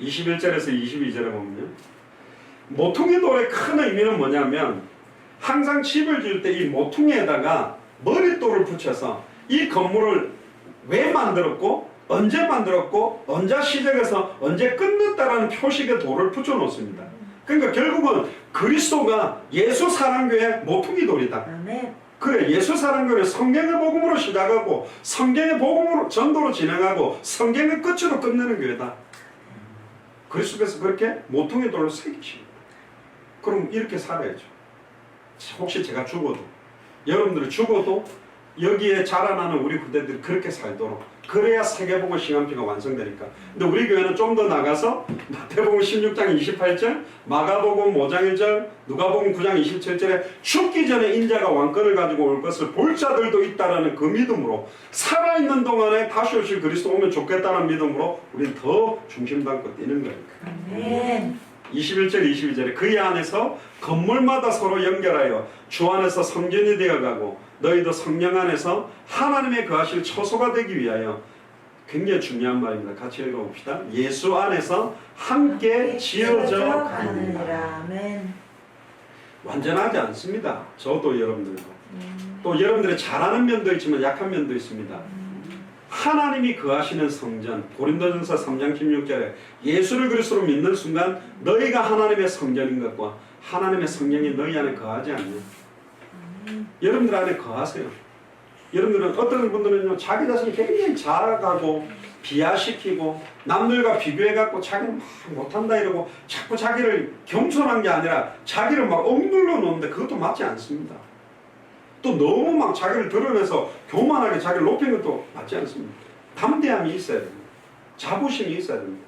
21절에서 22절에 보면요, 모퉁이 돌의 큰 의미는 뭐냐면 항상 집을 지을 때 이 모퉁이에다가 머릿돌을 붙여서 이 건물을 왜 만들었고 언제 만들었고 언제 시작해서 언제 끝냈다라는 표식의 돌을 붙여 놓습니다. 그러니까 결국은 그리스도가 예수 사랑교의 모퉁이 돌이다. 아멘. 그래, 예수 사랑교는 성경의 복음으로 시작하고 성경의 복음으로 전도로 진행하고 성경의 끝으로 끝내는 교회다. 그리스도께서 그렇게 모퉁이 돌로 새기십니다. 그럼 이렇게 살아야죠. 혹시 제가 죽어도, 여러분들이 죽어도 여기에 자라나는 우리 후대들이 그렇게 살도록, 그래야 세계복음 시간표가 완성되니까. 근데 우리 교회는 좀 더 나가서 마태복음 16장 28절, 마가복음 5장 1절, 누가복음 9장 27절에 죽기 전에 인자가 왕권을 가지고 올 것을 볼 자들도 있다라는 그 믿음으로, 살아있는 동안에 다시 오실 그리스도 오면 좋겠다는 믿음으로 우리는 더 중심 담고 뛰는 거니까. 아멘. 21절 22절에 그의 안에서 건물마다 서로 연결하여 주 안에서 성전이 되어가고 너희도 성령 안에서 하나님의 거하실 처소가 되기 위하여. 굉장히 중요한 말입니다. 같이 읽어봅시다. 예수 안에서 함께 지어져 가느니라. 아멘. 완전하지 않습니다. 저도 여러분들도. 또 여러분들의 잘하는 면도 있지만 약한 면도 있습니다. 하나님이 거하시는 성전, 고린도전서 3장 16절에 예수를 그리스도로 믿는 순간 너희가 하나님의 성전인 것과 하나님의 성령이 너희 안에 거하지 않냐. 여러분들 안에 거하세요. 여러분들은, 어떤 분들은요, 자기 자신이 굉장히 자아가고 비하시키고 남들과 비교해갖고 자기는 막 못한다 이러고 자꾸 자기를 겸손한 게 아니라 자기를 막 억눌러 놓는데 그것도 맞지 않습니다. 또 너무 막 자기를 드러내서 교만하게 자기를 높이는 것도 맞지 않습니다. 담대함이 있어야 됩니다. 자부심이 있어야 됩니다.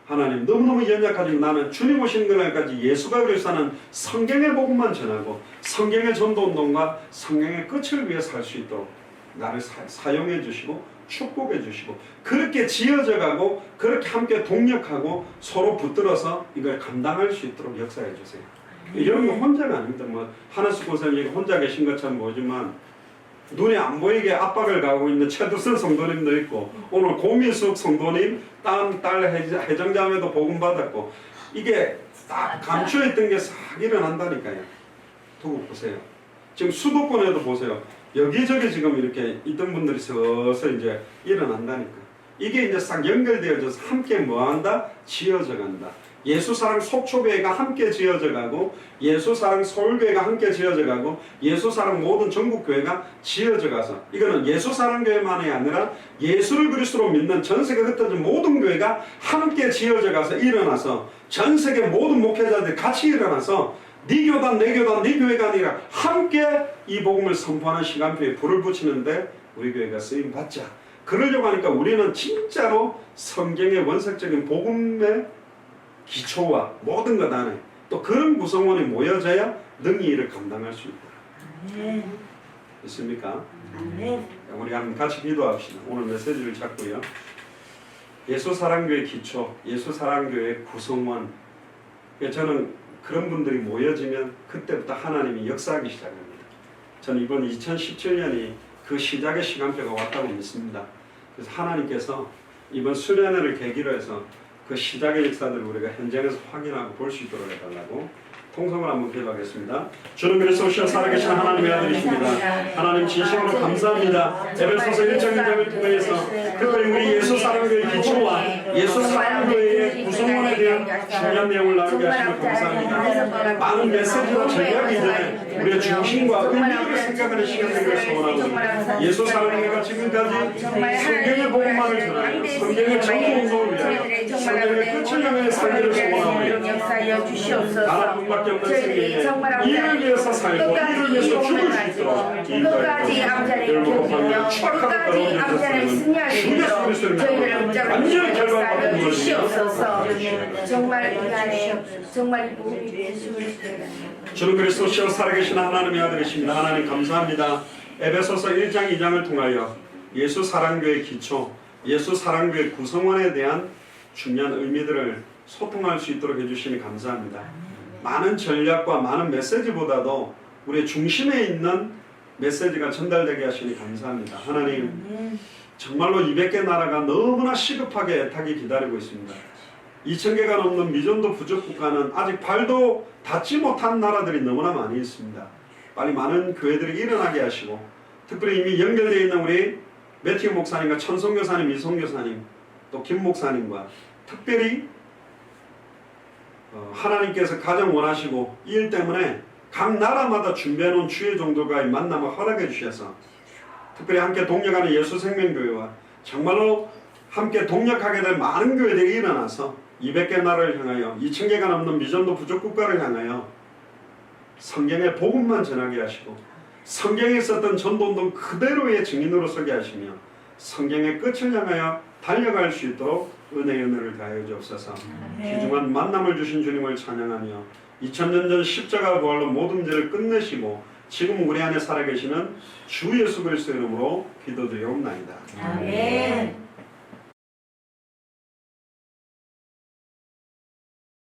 하나님, 너무너무 연약하지만 나는 주님 오시는 그날까지 예수가 그리스도는 성경의 복음만 전하고 성경의 전도운동과 성경의 끝을 위해 살 수 있도록 나를 사용해 주시고 축복해 주시고, 그렇게 지어져 가고 그렇게 함께 동력하고 서로 붙들어서 이걸 감당할 수 있도록 역사해 주세요. 이런 거 혼자가 아닙니다. 뭐 하나씩 고사님 혼자 계신 것처럼 보지만 눈에 안 보이게 압박을 가하고 있는 최두선 성도님도 있고, 오늘 고민숙 성도님 딸 해정자매도 복음 받았고, 이게 딱 감추어있던 게 싹 일어난다니까요. 두고 보세요. 지금 수도권에도 보세요. 여기저기 지금 이렇게 있던 분들이 서서 이제 일어난다니까. 이게 이제 싹 연결되어져서 함께 뭐한다? 지어져 간다. 예수사랑 속초교회가 함께 지어져 가고, 예수사랑 서울교회가 함께 지어져 가고, 예수사랑 모든 전국교회가 지어져 가서, 이거는 예수사랑교회만이 아니라 예수를 그리스도로 믿는 전세계 흩어진 모든 교회가 함께 지어져 가서 일어나서, 전세계 모든 목회자들이 같이 일어나서 네 교단 내 교단 네 교회가 아니라 함께 이 복음을 선포하는 시간표에 불을 붙이는데 우리 교회가 쓰임 받자. 그러려고 하니까 우리는 진짜로 성경의 원색적인 복음의 기초와 모든 것 안에 또 그런 구성원이 모여져야 능히 이를 감당할 수 있다. 아멘. 있습니까? 아멘. 우리 한번 같이 기도합시다. 오늘 메시지를 잡고요. 예수 사랑교회 기초, 예수 사랑교회 구성원. 저는 그런 분들이 모여지면 그때부터 하나님이 역사하기 시작합니다. 저는 이번 2017년이 그 시작의 시간표가 왔다고 믿습니다. 그래서 하나님께서 이번 수련회를 계기로 해서 그 시작의 역사들을 우리가 현장에서 확인하고 볼 수 있도록 해달라고 통성을 한번 기도하겠습니다. 주는 그리스도 오시어 살아계신 하나님의 아들이십니다. 하나님 진심으로 감사합니다. 에베소서 1장 2장을 통해서 특별히 우리 예수 사랑교회의 기초와 예수 사랑교회의 구성원에 대한 중요한 내용을 나누게 하시면 감사합니다. 많은 메시지와 전략이 이전에 우리의 중심과 의미를 생각하는 시간 되기를 소원하고, 예수 사랑교회가 지금까지 성경의 복음만을 전하여 성경의 전도운동을 위하여 성경의 끝을 향해 살기를 소원하오니, 나라 뿐밖에 없는 세계에 이를 위해서 살고 이를 위해서 죽을 수 있도록 끝까지 암자를 견디며 끝까지 암자를 승리하시도록 저희를 완전히 역사하여 주시옵소서. 정말 이 안에 정말 이 복음이 주는 그리스도시여 살아계신 하나님의 아들이십니다. 하나님 감사합니다. 에베소서 1장 2장을 통하여 예수 사랑교회 기초, 예수 사랑교회 구성원에 대한 중요한 의미들을 소통할 수 있도록 해주시니 감사합니다. 많은 전략과 많은 메시지보다도 우리의 중심에 있는 메시지가 전달되게 하시니 감사합니다. 하나님, 아멘. 정말로 200개 나라가 너무나 시급하게 애타게 기다리고 있습니다. 2000개가 넘는 미전도 부족 국가는 아직 발도 닿지 못한 나라들이 너무나 많이 있습니다. 빨리 많은 교회들이 일어나게 하시고, 특별히 이미 연결되어 있는 우리 매튜 목사님과 천성 교사님, 이성 교사님, 또 김 목사님과 특별히 하나님께서 가장 원하시고 이 일 때문에 각 나라마다 준비해놓은 주의 종들과의 만남을 허락해 주셔서 특별히 함께 동력하는 예수생명교회와 정말로 함께 동력하게 될 많은 교회들이 일어나서 200개 나라를 향하여 2000개가 넘는 미전도 부족 국가를 향하여 성경의 복음만 전하게 하시고 성경에 있었던 전도운동 그대로의 증인으로 서게 하시며 성경의 끝을 향하여 달려갈 수 있도록 은혜를 다하여 주옵소서. 귀중한 만남을 주신 주님을 찬양하며 2000년 전 십자가 부활로 모든 죄를 끝내시고 지금 우리 안에 살아계시는 주 예수 그리스도의 이름으로 기도드리옵나이다. 아멘.